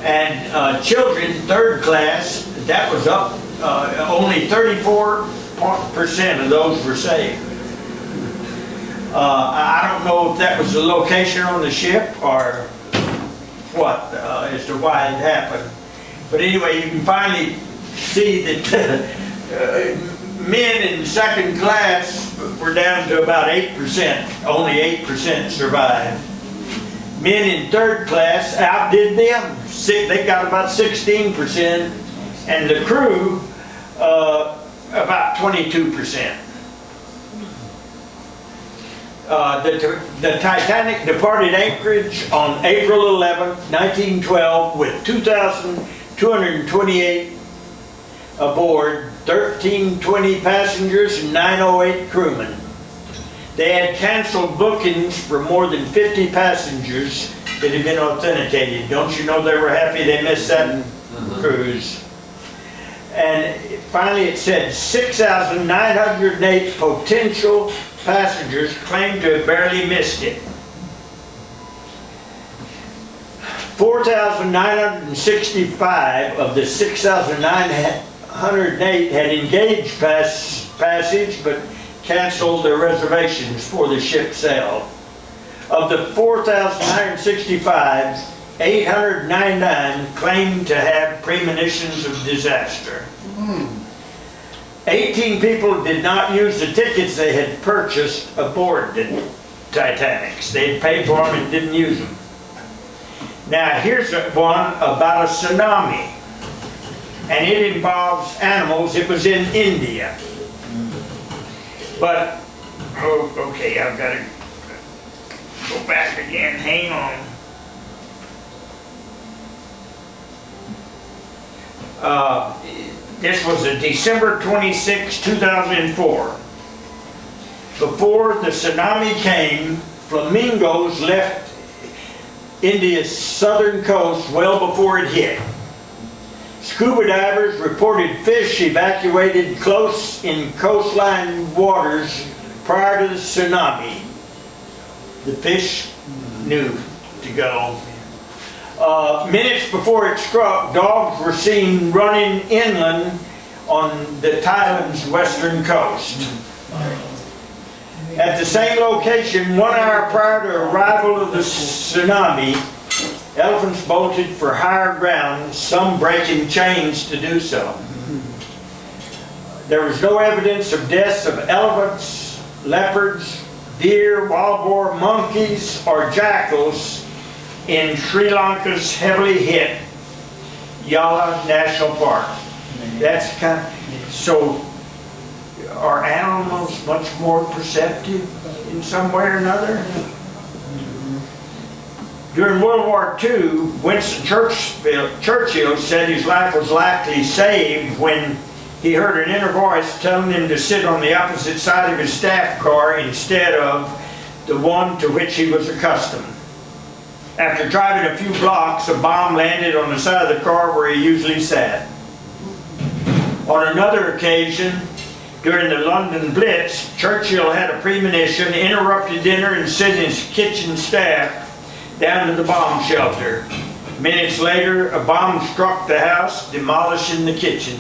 And children third class, that was up, only 34% of those were saved. I don't know if that was the location on the ship or what, as to why it happened. But anyway, you can finally see that men in second class were down to about 8%. Only 8% survived. Men in third class outdid them. They got about 16%. And the crew, about 22%. The Titanic departed Anchorage on April 11, 1912 with 2,228 aboard, 1,320 passengers and 908 crewmen. They had canceled bookings for more than 50 passengers that had been authenticated. Don't you know they were happy they missed that cruise? And finally it said 6,908 potential passengers claimed to have barely missed it. 4,965 of the 6,908 had engaged passage but canceled their reservations before the ship sailed. Of the 4,965, 899 claimed to have premonitions of disaster. 18 people did not use the tickets they had purchased aboard the Titanics. They had paid for them and didn't use them. Now here's one about a tsunami. And it involves animals. It was in India. But, oh, okay, I've got to go back again. Hang on. This was a December 26, 2004. Before the tsunami came, flamingos left India's southern coast well before it hit. Scuba divers reported fish evacuated close in coastline waters prior to the tsunami. The fish knew to go. Minutes before it struck, dogs were seen running inland on the Thailand's western coast. At the same location, 1 hour prior to arrival of the tsunami, elephants bolted for higher ground, some breaking chains to do so. There was no evidence of deaths of elephants, leopards, deer, wild boar, monkeys, or jackals in Sri Lanka's heavily hit Yala National Park. That's kind of, so are animals much more perceptive in some way or another? During World War II, Winston Churchill said his life was likely saved when he heard an inner voice telling him to sit on the opposite side of his staff car instead of the one to which he was accustomed. After driving a few blocks, a bomb landed on the side of the car where he usually sat. On another occasion, during the London Blitz, Churchill had a premonition, interrupted dinner, and sent his kitchen staff down to the bomb shelter. Minutes later, a bomb struck the house, demolishing the kitchen.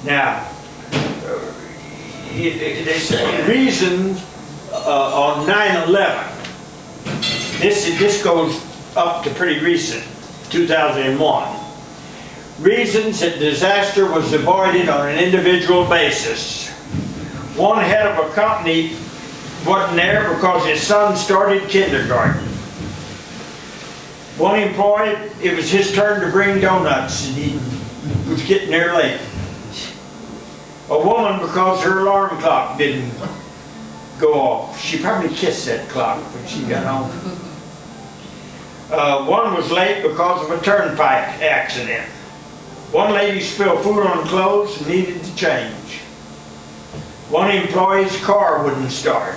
Now, they say reason on 9/11. This goes up to pretty recent, 2001. Reasons that disaster was avoided on an individual basis. One head of a company wasn't there because his son started kindergarten. One employee, it was his turn to bring donuts and he was getting there late. A woman because her alarm clock didn't go off. She probably kissed that clock when she got home. One was late because of a turnpike accident. One lady spilled food on clothes and needed to change. One employee's car wouldn't start.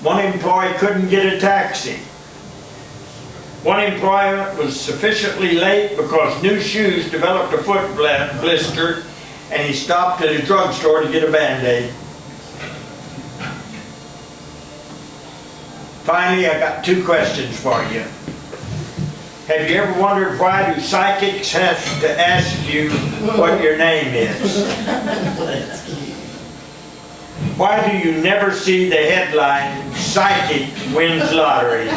One employee couldn't get a taxi. One employee was sufficiently late because new shoes developed a foot blister and he stopped at a drugstore to get a Band-Aid. Finally, I got two questions for you. Have you ever wondered why do psychics have to ask you what your name is? Why do you never see the headline, "Psychic wins lottery"?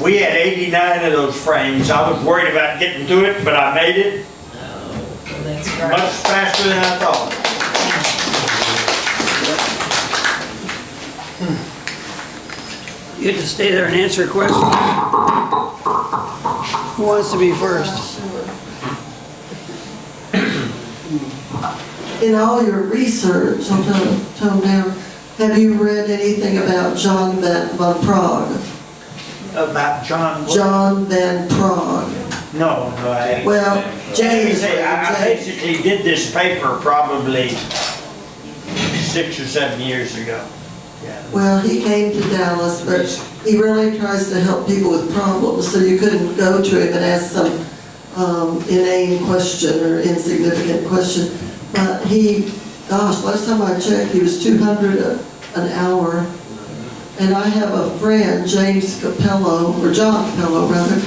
We had 89 of those frames. I was worried about getting to it, but I made it much faster than I thought. You get to stay there and answer a question. Who wants to be first? In all your research, I'll tone down, have you read anything about John van Prague? About John? John van Prague. No, I haven't. Well, James. I basically did this paper probably 6 or 7 years ago. Yeah. Well, he came to Dallas, but he really tries to help people with problems, so you couldn't go to him and ask some inane question or insignificant question. But last time I checked, he was $200 an hour. And I have a friend, James Capello, or John Capello rather,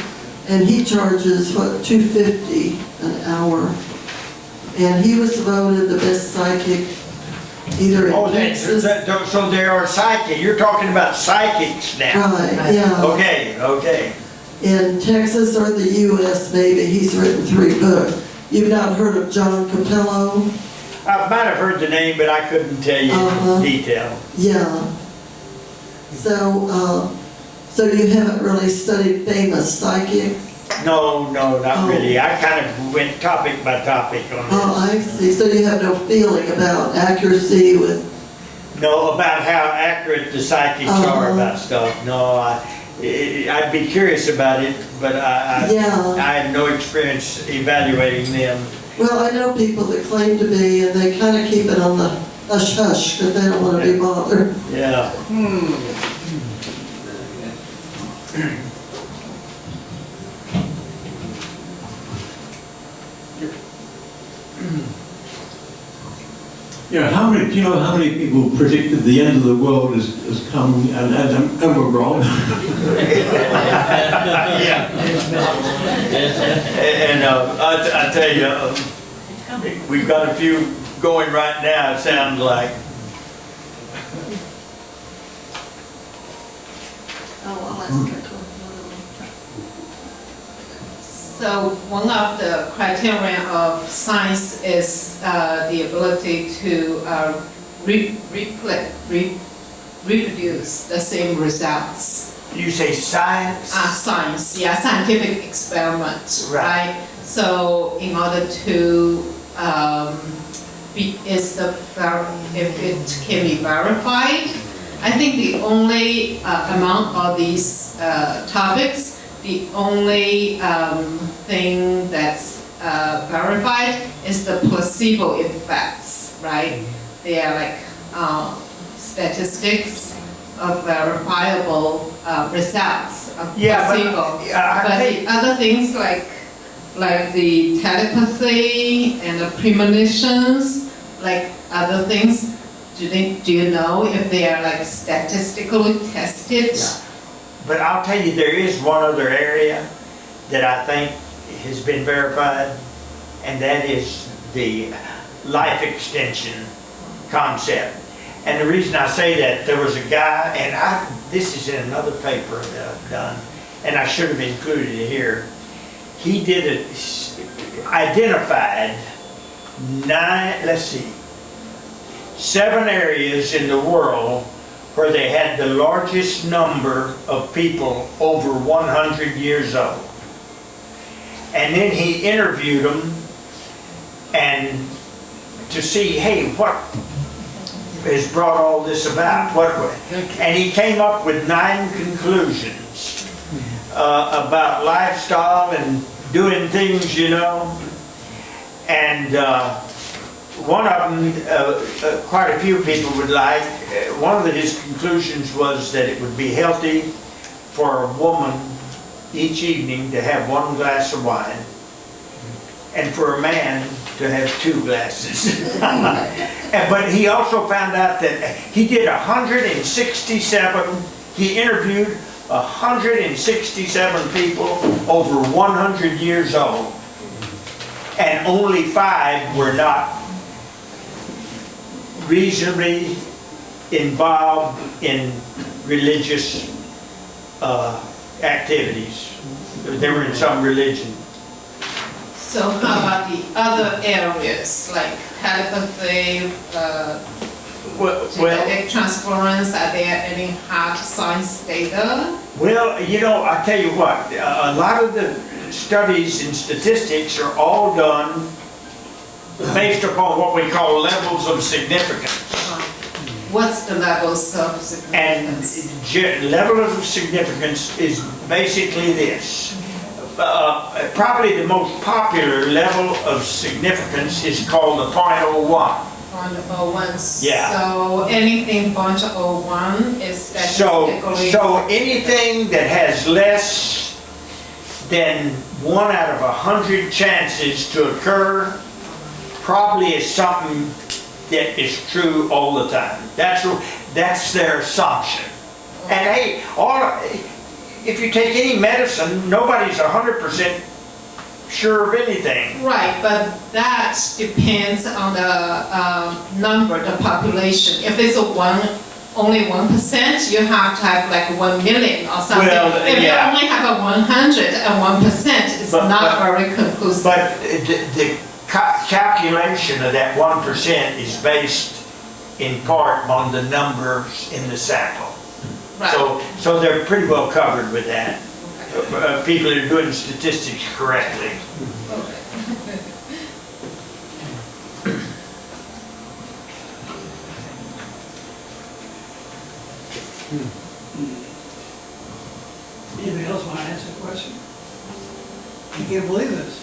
and he charges, $250 an hour. And he was voted the best psychic either in Texas. So there are psychics. You're talking about psychics now. Right, yeah. Okay. In Texas or the U.S. maybe. He's written 3 books. You've not heard of John Capello? I might have heard the name, but I couldn't tell you in detail. Yeah. So you haven't really studied famous psychics? No, not really. I kind of went topic by topic on this. Oh, I see. So you have no feeling about accuracy with... No, about how accurate the psychics are about stuff. No, I'd be curious about it, but I had no experience evaluating them. Well, I know people that claim to be, and they kind of keep it on the hush-hush because they don't want to be bothered. Yeah. Yeah, do you know how many people predicted the end of the world has come and we're wrong? Yeah. And I tell you, we've got a few going right now, it sounds like. Oh, I'll ask her. So one of the criteria of science is the ability to reproduce the same results. You say science? Science, yeah, scientific experiment, Right. right? So in order to if it can be verified, I think the only among all these topics, the only thing that's verified is the placebo effects, right? They are like statistics of verifiable results of placebo. But the other things like the telepathy and the premonitions, like other things, do you know if they are like statistically tested? Yeah. But I'll tell you, there is one other area that I think has been verified, and that is the life extension concept. And the reason I say that, there was a guy, and this is in another paper that I've done, and I should have included it here. He identified 7 areas in the world where they had the largest number of people over 100 years old. And then he interviewed them and to see, hey, what has brought all this about? And he came up with 9 conclusions about lifestyle and doing things, you know. And one of them, quite a few people would like. One of his conclusions was that it would be healthy for a woman each evening to have 1 glass of wine, and for a man to have 2 glasses. But he also found out that he did 167, he interviewed 167 people over 100 years old, and only 5 were not reasonably involved in religious activities. They were in some religion. So how about the other areas like telepathy, genetic transference? Are there any hard science data? Well, you know, I tell you what, a lot of the studies in statistics are all done based upon what we call levels of significance. What's the levels of And significance? level of significance is basically this. Probably the most popular level of significance is called the 0.01. 0.01. Yeah. So anything 0.01 is statistically. So anything that has less than 1 out of 100 chances to occur probably is something that is true all the time. That's their assumption. And hey, if you take any medicine, nobody's 100% sure of anything. Right, but that depends on the number, the population. If it's only 1%, you have to have like 1 million or something. Well, if yeah. you only have a 101%, it's not very conclusive. But the calculation of that 1% is based in part on the numbers in the sample. Right. So they're pretty well covered with that. People are doing statistics correctly. Anybody else want to answer the question? I can't believe this.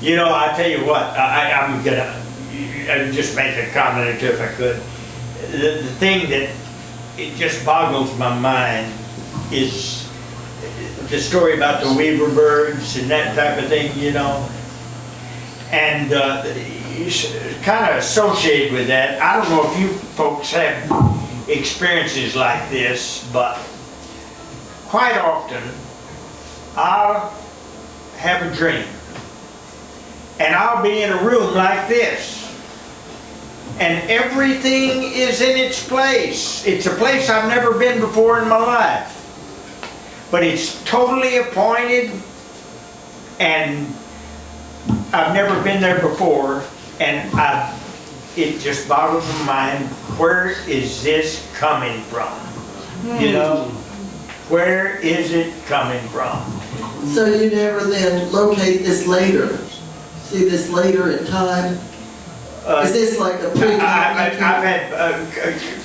You know, I tell you what, I'm gonna just make a comment or two if I could. The thing that it just boggles my mind is the story about the Weaver birds and that type of thing, you know. And kind of associated with that, I don't know if you folks have experiences like this, but quite often I'll have a dream. And I'll be in a room like this. and everything is in its place. It's a place I've never been before in my life. But it's totally appointed, and I've never been there before, and it just boggles my mind, where is this coming from? You know, where is it coming from? So you never then locate this later? See this later in time? Is this like a I've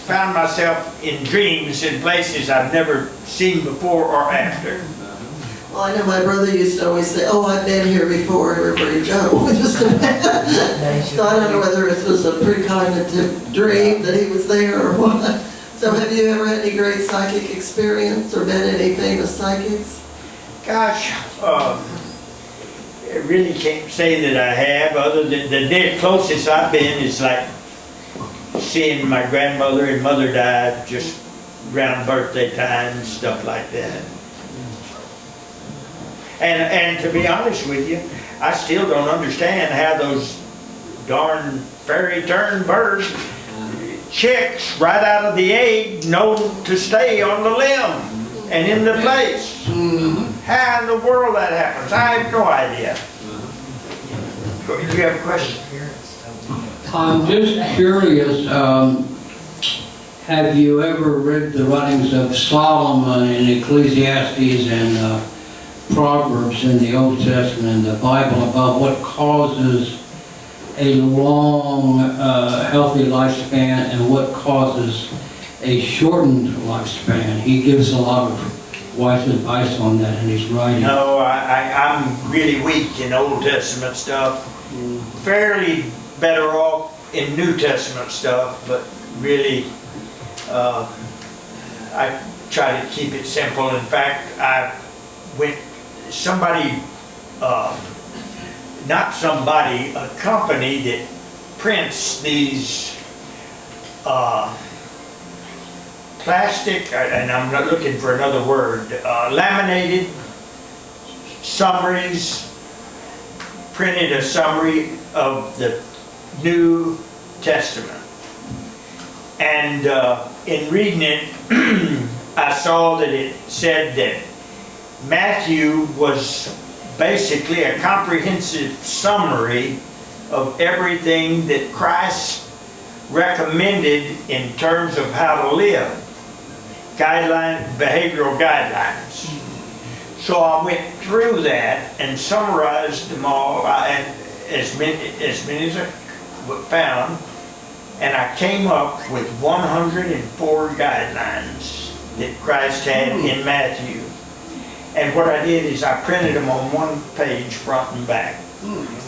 found myself in dreams in places I've never seen before or after. Well, I know my brother used to always say, oh, I've been here before, everywhere you go. So I don't know whether it was a precognitive dream that he was there or what. So have you ever had any great psychic experience or met any famous psychics? Gosh, I really can't say that I have, other than the next closest I've been is like seeing my grandmother and mother died just around birthday time and stuff like that. And to be honest with you, I still don't understand how those darn fairy turned birds, chicks right out of the egg, know to stay on the limb and in the place. How in the world that happens, I have no idea. Do you have a question? I'm just curious, have you ever read the writings of Solomon in Ecclesiastes and Proverbs in the Old Testament and the Bible about what causes a long, healthy lifespan and what causes a shortened lifespan? He gives a lot of wise advice on that in his writing. No, I'm really weak in Old Testament stuff. Fairly better off in New Testament stuff, but really, I try to keep it simple. In fact, a company that prints these plastic, and I'm not looking for another word, laminated summaries, printed a summary of the New Testament. And in reading it, I saw that it said that Matthew was basically a comprehensive summary of everything that Christ recommended in terms of how to live. Behavioral guidelines. So I went through that and summarized them all, and as many as I found, and I came up with 104 guidelines that Christ had in Matthew. And what I did is I printed them on one page, front and back.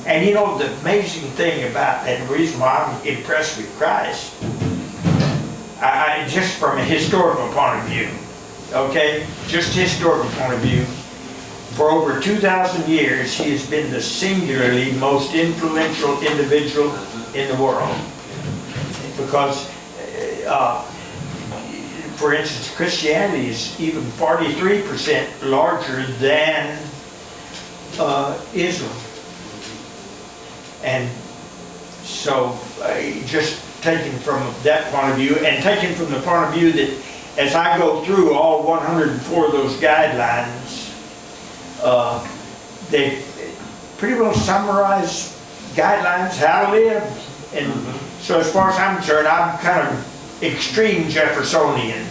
And you know, the amazing thing about that, and the reason why I'm impressed with Christ, just from a historical point of view, okay, just historical point of view, for over 2,000 years, he has been the singularly most influential individual in the world. Because, for instance, Christianity is even 43% larger than Israel. And so, just taken from that point of view, and taken from the point of view that as I go through all 104 of those guidelines, they pretty well summarize guidelines, how to live. And so as far as I'm concerned, I'm kind of extreme Jeffersonian.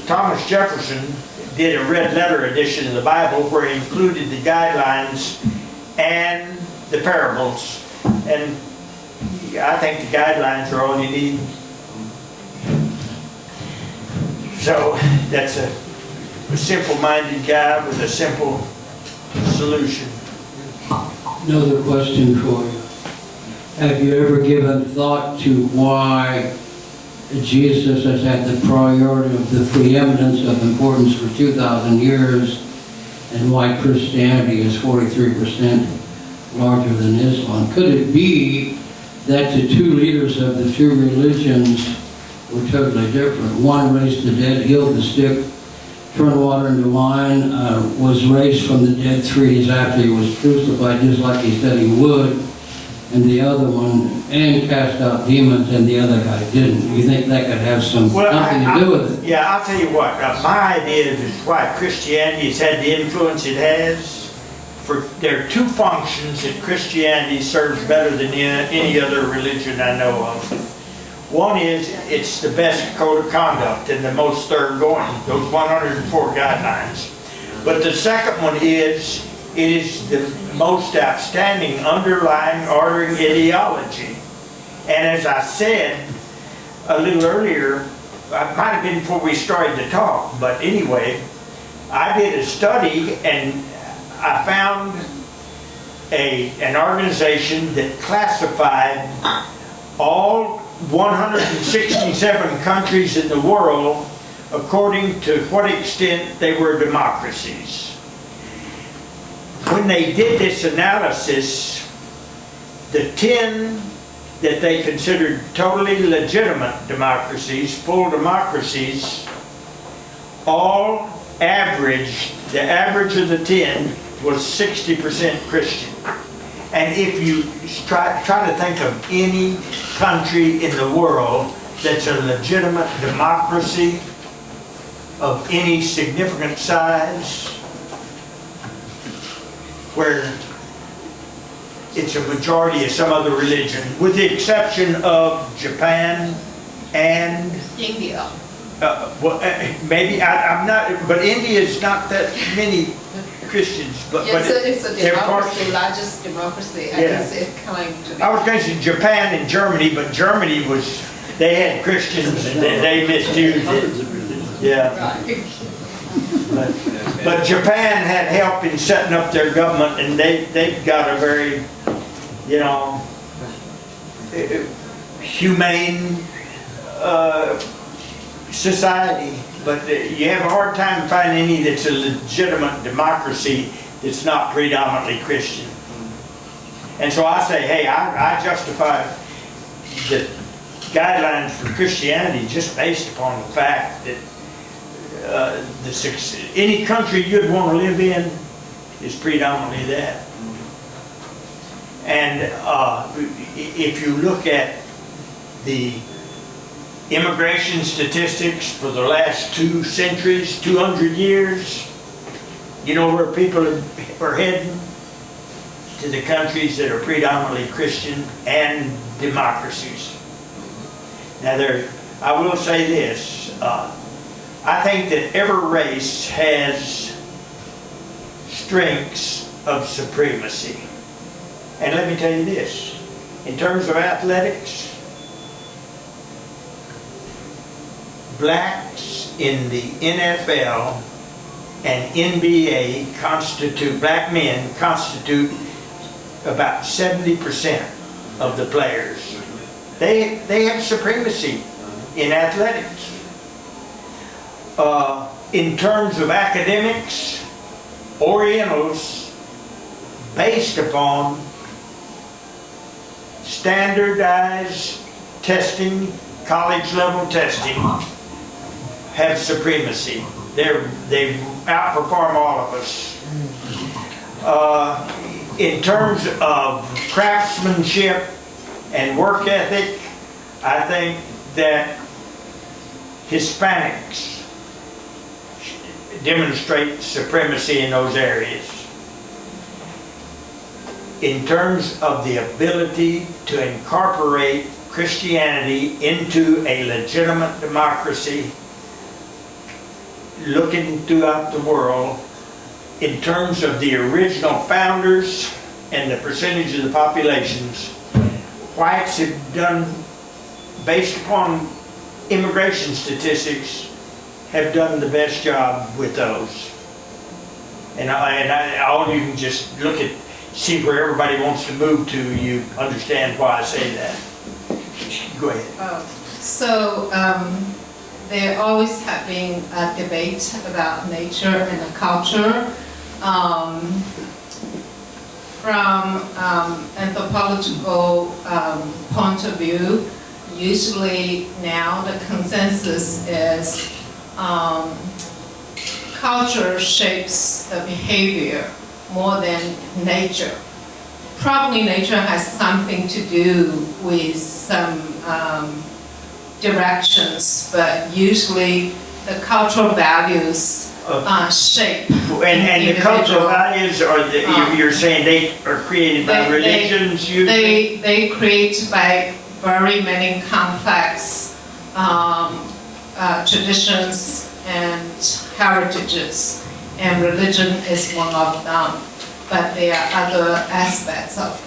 Thomas Jefferson did a red letter edition of the Bible where he included the guidelines and the parables. And I think the guidelines are all you need. So that's a simple-minded guy with a simple solution. Another question for you. Have you ever given thought to why Jesus has had the priority of the preeminence of importance for 2,000 years, and why Christianity is 43% larger than Islam? Could it be that the two leaders of the two religions were totally different? One raised the dead, healed the sick, turned water into wine, was raised from the dead 3 days after he was crucified, just like he said he would. and the other one, and cast out demons and the other guy didn't. You think that could have something to do with it? Yeah, I'll tell you what, my idea is why Christianity has had the influence it has. There are two functions that Christianity serves better than any other religion I know of. One is, it's the best code of conduct and the most thoroughgoing, those 104 guidelines. But the second one is, it is the most outstanding underlying ordering ideology. And as I said a little earlier, it might have been before we started to talk, but anyway, I did a study and I found an organization that classified all 167 countries in the world according to what extent they were democracies. When they did this analysis, the 10 that they considered totally legitimate democracies, full democracies, all averaged, the average of the 10 was 60% Christian. And if you try to think of any country in the world that's a legitimate democracy of any significant size, where it's a majority of some other religion, with the exception of Japan and India. maybe I'm not, but India's not that many Christians, but It's a they're democracy, largest democracy, I Yeah. guess it claimed to be. I was going to say Japan and Germany, but Germany was, they had Christians and they misused it. Yeah. Right. But Japan had help in setting up their government, and they've got a very, you know, humane society. But you have a hard time finding any that's a legitimate democracy that's not predominantly Christian. And so I say, hey, I justify the guidelines for Christianity just based upon the fact that any country you'd want to live in is predominantly that. And if you look at the immigration statistics for the last 2 centuries, 200 years, you know where people are heading? To the countries that are predominantly Christian and democracies. Now I will say this, I think that every race has strengths of supremacy. And let me tell you this, in terms of athletics, blacks in the NFL and NBA black men constitute about 70% of the players. They have supremacy in athletics. In terms of academics, Orientals, based upon standardized testing, college level testing, have supremacy. They outperform all of us. In terms of craftsmanship and work ethic, I think that Hispanics demonstrate supremacy in those areas. In terms of the ability to incorporate Christianity into a legitimate democracy, looking throughout the world, in terms of the original founders and the percentage of the populations, whites have done, based upon immigration statistics, have done the best job with those. And all you can just look at, see where everybody wants to move to, you understand why I say that. Go ahead. So there always have been a debate about nature and culture. From anthropological point of view, usually now the consensus is culture shapes the behavior more than nature. probably nature has something to do with some directions, but usually the cultural values shape. And the cultural individual. values you're saying they are created by They- religions usually? They create by very many complex traditions and heritages, and religion is one of them. But there are other aspects of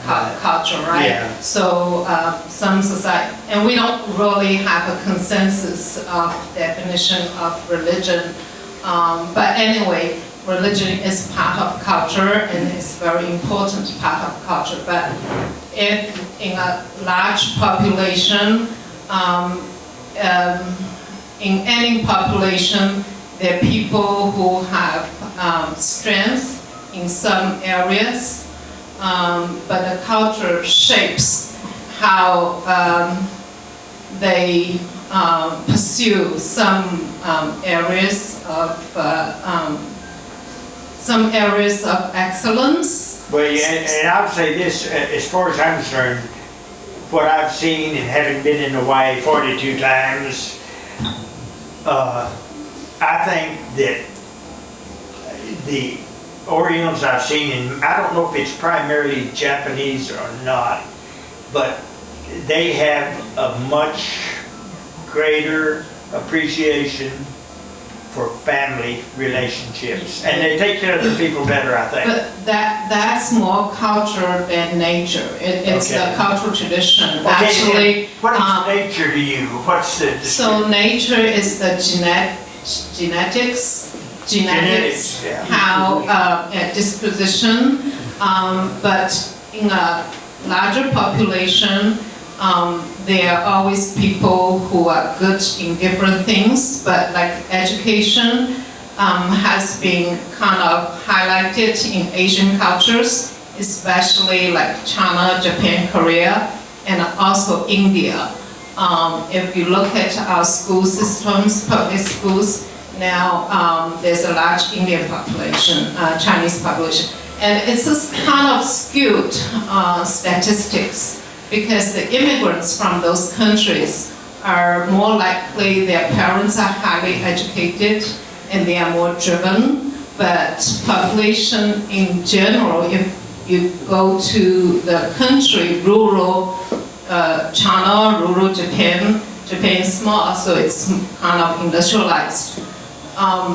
culture, right? Yeah. So some society, and we don't really have a consensus of definition of religion. But anyway, religion is part of culture and is very important part of culture. But if in a large population, in any population, there are people who have strength in some areas, but the culture shapes how they pursue some areas of excellence. Well, yeah, and I would say this, as far as I'm concerned, what I've seen and having been in Hawaii 42 times, I think that the Orientals I've seen, and I don't know if it's primarily Japanese or not, but they have a much greater appreciation for family relationships, and they take care of the people better, I think. But that's more culture than nature. It's Okay. the cultural tradition. Okay, Actually, what is nature to you? What's the so nature is the genetics, yeah. how disposition, but in a larger population, there are always people who are good in different things, but like education has been kind of highlighted in Asian cultures, especially like China, Japan, Korea, and also India. If you look at our school systems, public schools, now there's a large Indian population, Chinese population. And it's this kind of skewed statistics, because the immigrants from those countries are more likely, their parents are highly educated and they are more driven. But population in general, if you go to the country, rural China, rural Japan, Japan is small, so it's kind of industrialized.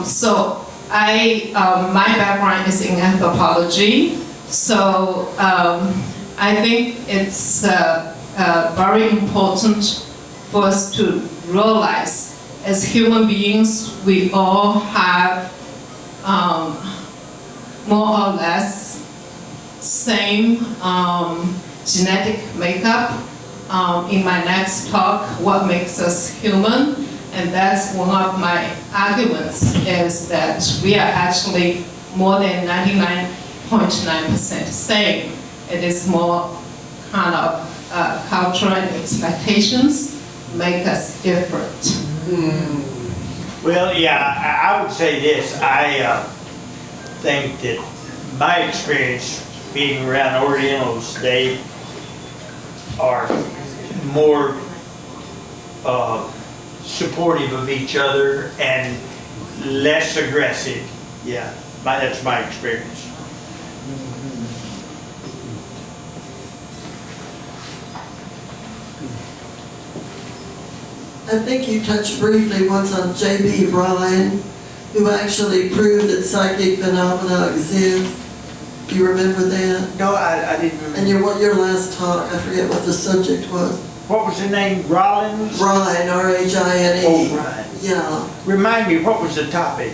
So my background is in anthropology, so I think it's very important for us to realize, as human beings, we all have more or less same genetic makeup. In my next talk, what makes us human, and that's one of my arguments, is that we are actually more than 99.9% same. It is more kind of culture and expectations make us different. Well, yeah, I would say this. I think that my experience being around Orientals, they are more supportive of each other and less aggressive. Yeah, that's my experience. I think you touched briefly once on J.B. Ryan, who actually proved that psychic phenomena exist. Do you remember that? No, I didn't remember. And your last talk, I forget what the subject was. What was the name? Rollins? Ryan, R-H-I-N-E. Oh, Ryan. Yeah. Remind me, what was the topic?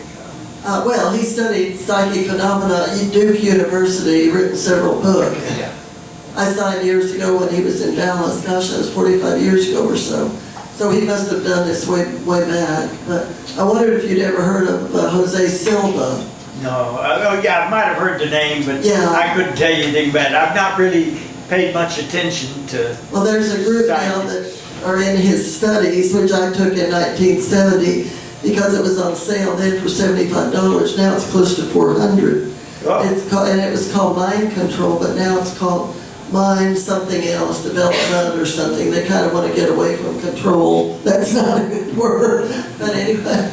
Well, he studied psychic phenomena at Duke University, written several books. Yeah. I signed years ago when he was in Dallas. Gosh, that was 45 years ago or so. So he must have done this way back. But I wondered if you'd ever heard of Jose Silva. No. Oh, yeah, I might have heard the name, but Yeah. I couldn't tell you anything about it. I've not really paid much attention to. Well, there's a group now that are in his studies, which I took in 1970 because it was on sale then for $75. Now it's close to $400. Oh. It's called, and it was called mind control, but now it's called mind something else, development or something. They kind of want to get away from control. That's not a good word, but anyway.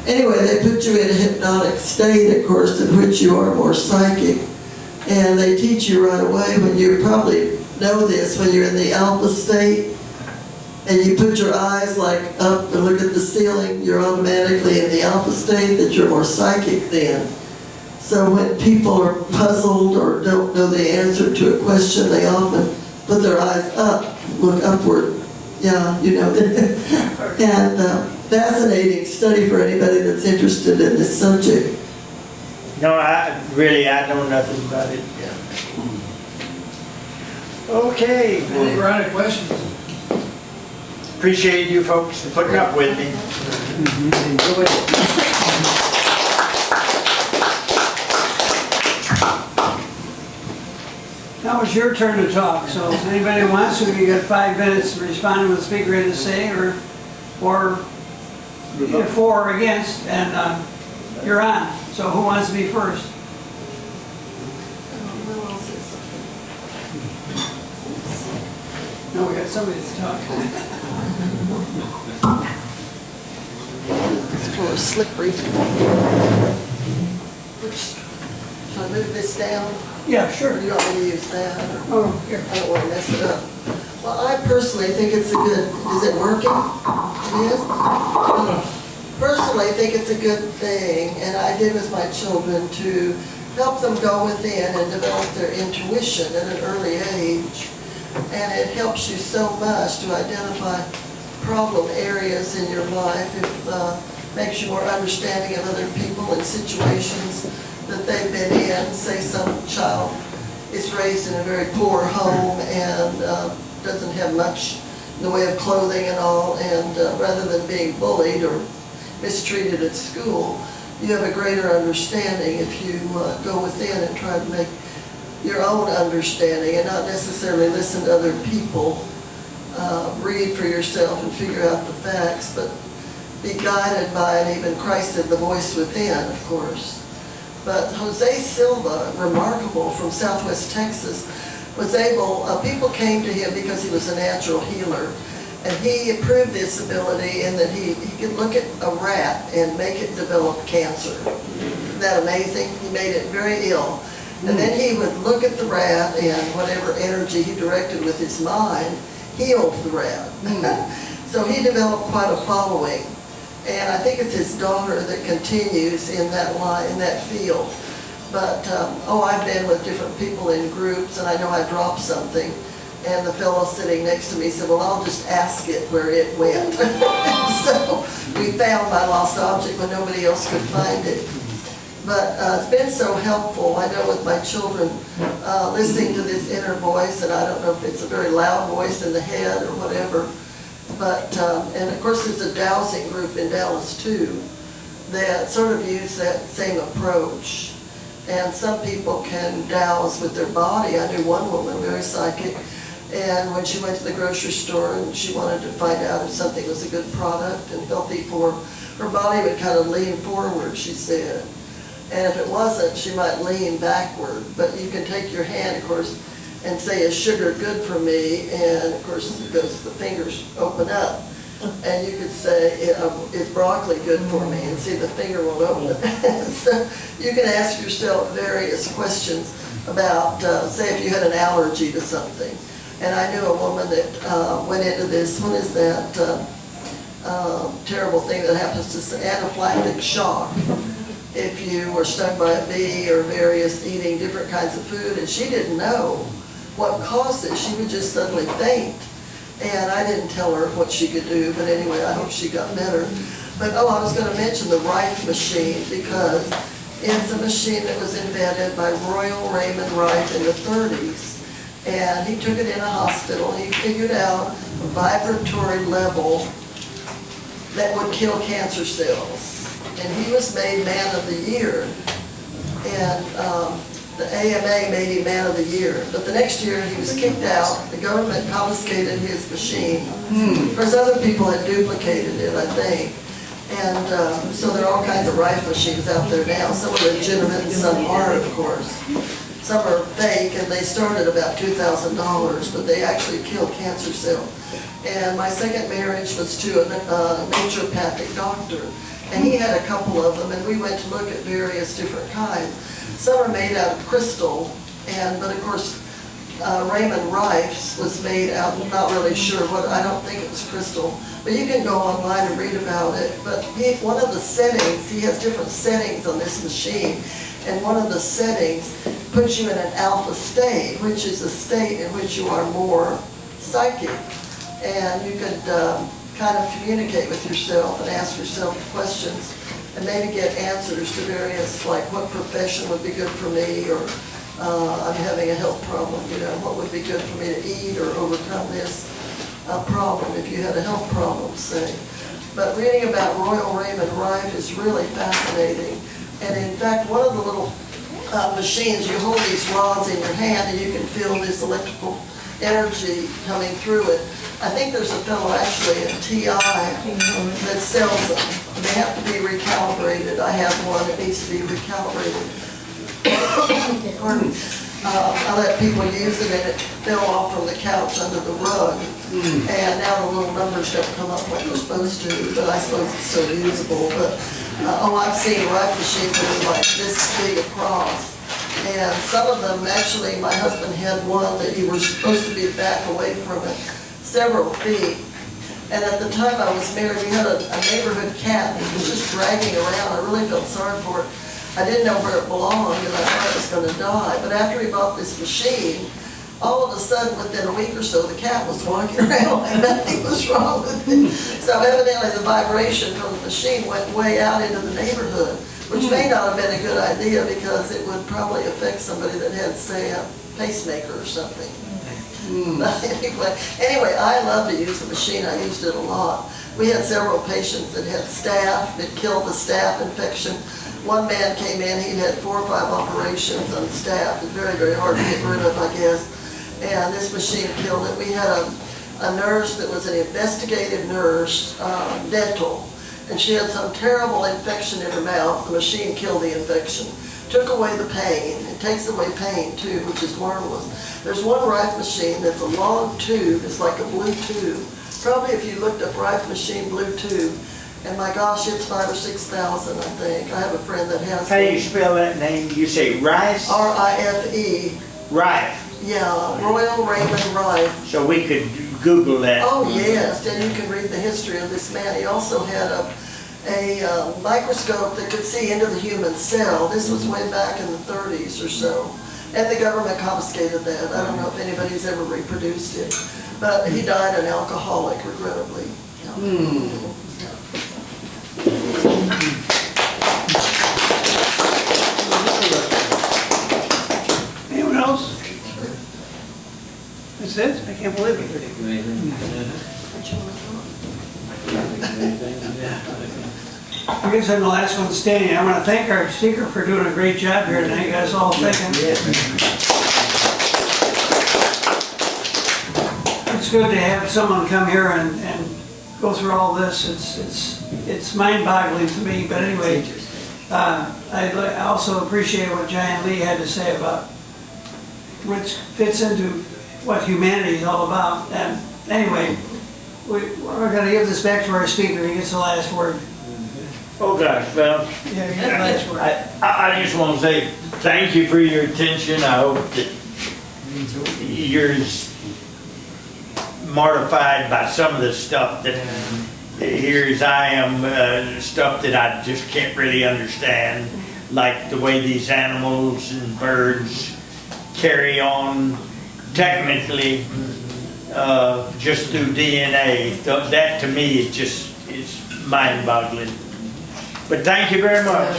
Anyway, they put you in a hypnotic state, of course, in which you are more psychic. And they teach you right away when you probably know this, when you're in the alpha state, and you put your eyes like up and look at the ceiling, you're automatically in the alpha state, that you're more psychic then. So when people are puzzled or don't know the answer to a question, they often put their eyes up, look upward. Yeah, you know. And fascinating study for anybody that's interested in this subject. No, I know nothing about it. Yeah. Okay, Any other questions? appreciate you folks for putting up with me. Enjoy it. Now it's your turn to talk, so if anybody wants to, you got 5 minutes to respond to what the speaker had to say, or either for or against, and you're on. So who wants to be first? No, we got somebody to talk. This floor is slippery. Should I move this down? Yeah, sure. Or do you want me to use that? Or- Oh, here. I don't want to mess it up. Well, I personally think it's a good, is it working? It is? Personally, I think it's a good thing, and I did with my children, to help them go within and develop their intuition at an early age. And it helps you so much to identify problem areas in your life. It makes you more understanding of other people and situations that they've been in. Say some child is raised in a very poor home and doesn't have much in the way of clothing and all, and rather than being bullied or mistreated at school, you have a greater understanding if you go within and try to make your own understanding and not necessarily listen to other people. Read for yourself and figure out the facts, but be guided by, and even Christ said, the voice within, of course. But Jose Silva, remarkable, from Southwest Texas, was able, people came to him because he was a natural healer. And he proved this ability in that he could look at a rat and make it develop cancer. Isn't that amazing? He made it very ill. And then he would look at the rat, and whatever energy he directed with his mind healed the rat. So he developed quite a following. And I think it's his daughter that continues in that line, in that field. But, I've been with different people in groups, and I know I dropped something. And the fellow sitting next to me said, well, I'll just ask it where it went. So we found my lost object when nobody else could find it. But it's been so helpful. I know with my children, listening to this inner voice, and I don't know if it's a very loud voice in the head or whatever, but, and of course there's a dowsing group in Dallas too, that sort of use that same approach. And some people can douse with their body. I knew one woman, very psychic, and when she went to the grocery store and she wanted to find out if something was a good product and healthy for her body, would kind of lean forward, she said. And if it wasn't, she might lean backward. But you can take your hand, of course, and say, is sugar good for me? And of course, it goes, the fingers open up. And you could say, is broccoli good for me? And see, the finger won't open. So you can ask yourself various questions about, say, if you had an allergy to something. And I knew a woman that went into this, what is that terrible thing that happens to us, anaphylactic shock. If you were stung by a bee or various eating different kinds of food, and she didn't know what caused it, she would just suddenly faint. And I didn't tell her what she could do, but anyway, I hope she got better. But I was going to mention the Rife machine, because it's a machine that was invented by Royal Raymond Rife in the 30s. And he took it in a hospital. He figured out a vibratory level that would kill cancer cells. And he was made Man of the Year. And the AMA made him Man of the Year. But the next year he was kicked out. The government confiscated his machine. Of course, other people had duplicated it, I think. And so there are all kinds of Rife machines out there now. Some are legitimate and some aren't, of course. Some are fake, and they start at about $2,000, but they actually kill cancer cells. And my second marriage was to a naturopathic doctor, and he had a couple of them, and we went to look at various different kinds. Some are made out of crystal, but of course, Raymond Rife's was made out, I'm not really sure what, I don't think it was crystal, but you can go online and read about it. But one of the settings, he has different settings on this machine, and one of the settings puts you in an alpha state, which is a state in which you are more psychic. And you could kind of communicate with yourself and ask yourself questions and maybe get answers to various, like what profession would be good for me, or I'm having a health problem, what would be good for me to eat or overcome this problem if you had a health problem, say. But reading about Royal Raymond Rife is really fascinating. And in fact, one of the little machines, you hold these rods in your hand and you can feel this electrical energy coming through it. I think there's a fellow actually at TI that sells them. They have to be recalibrated. I have one that needs to be recalibrated. Pardon me. I let people use it, and it fell off from the couch under the rug. And now the little numbers don't come up like they're supposed to, but I suppose it's still usable. But I've seen Rife machines that are like this big across. And some of them, actually, my husband had one that you were supposed to be back away from it several feet. And at the time I was married, we had a neighborhood cat that was just dragging around. I really felt sorry for it. I didn't know where it belonged, and I thought it was going to die. But after he bought this machine, all of a sudden, within a week or so, the cat was walking around like nothing was wrong with it. So evidently the vibration from the machine went way out into the neighborhood, which may not have been a good idea because it would probably affect somebody that had, say, a pacemaker or something. But anyway, I love to use the machine. I used it a lot. We had several patients that had staph, that killed the staph infection. One man came in, he'd had 4 or 5 operations on staph. It's very, very hard to get rid of, I guess. And this machine killed it. We had a nurse that was an investigative nurse, dental, and she had some terrible infection in her mouth. The machine killed the infection. Took away the pain. It takes away pain too, which is marvelous. There's one Rife machine that's a long tube. It's like a blue tube. Probably if you looked up Rife machine blue tube, and my gosh, it's 5,000 or 6,000, I think. I have a friend that has How do you one. spell that name? You say Rice? R-I-F-E. Rife. Yeah, Royal Raymond Rife. So we could Google that. Oh yes, and you can read the history of this man. He also had a microscope that could see into the human cell. This was way back in the 30s or so. And the government confiscated that. I don't know if anybody's ever reproduced it. But he died an alcoholic, regrettably. Yeah. Anyone else? That's it? I can't believe it. I guess I'm the last one standing. I want to thank our speaker for doing a great job here tonight. You guys all thinking. It's good to have someone come here and go through all this. It's mind-boggling to me. But anyway, I also appreciate what Giant Lee had to say about which fits into what humanity is all about. And anyway, we're going to give this back to our speaker. He gets the last word. Oh gosh, well, Yeah, you get the last word. I just want to say thank you for your attention. I hope that you're as mortified by some of the stuff that here as I am, stuff that I just can't really understand, like the way these animals and birds carry on technically just through DNA. That to me is just is mind-boggling. But thank you very much.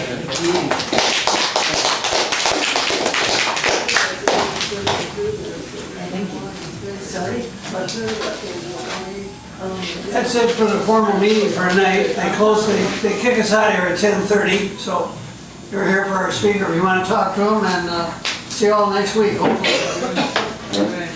That's it for the formal meeting for tonight. They kick us out of here at 10:30, so you're here for our speaker if you want to talk to him, and see you all next week, hopefully.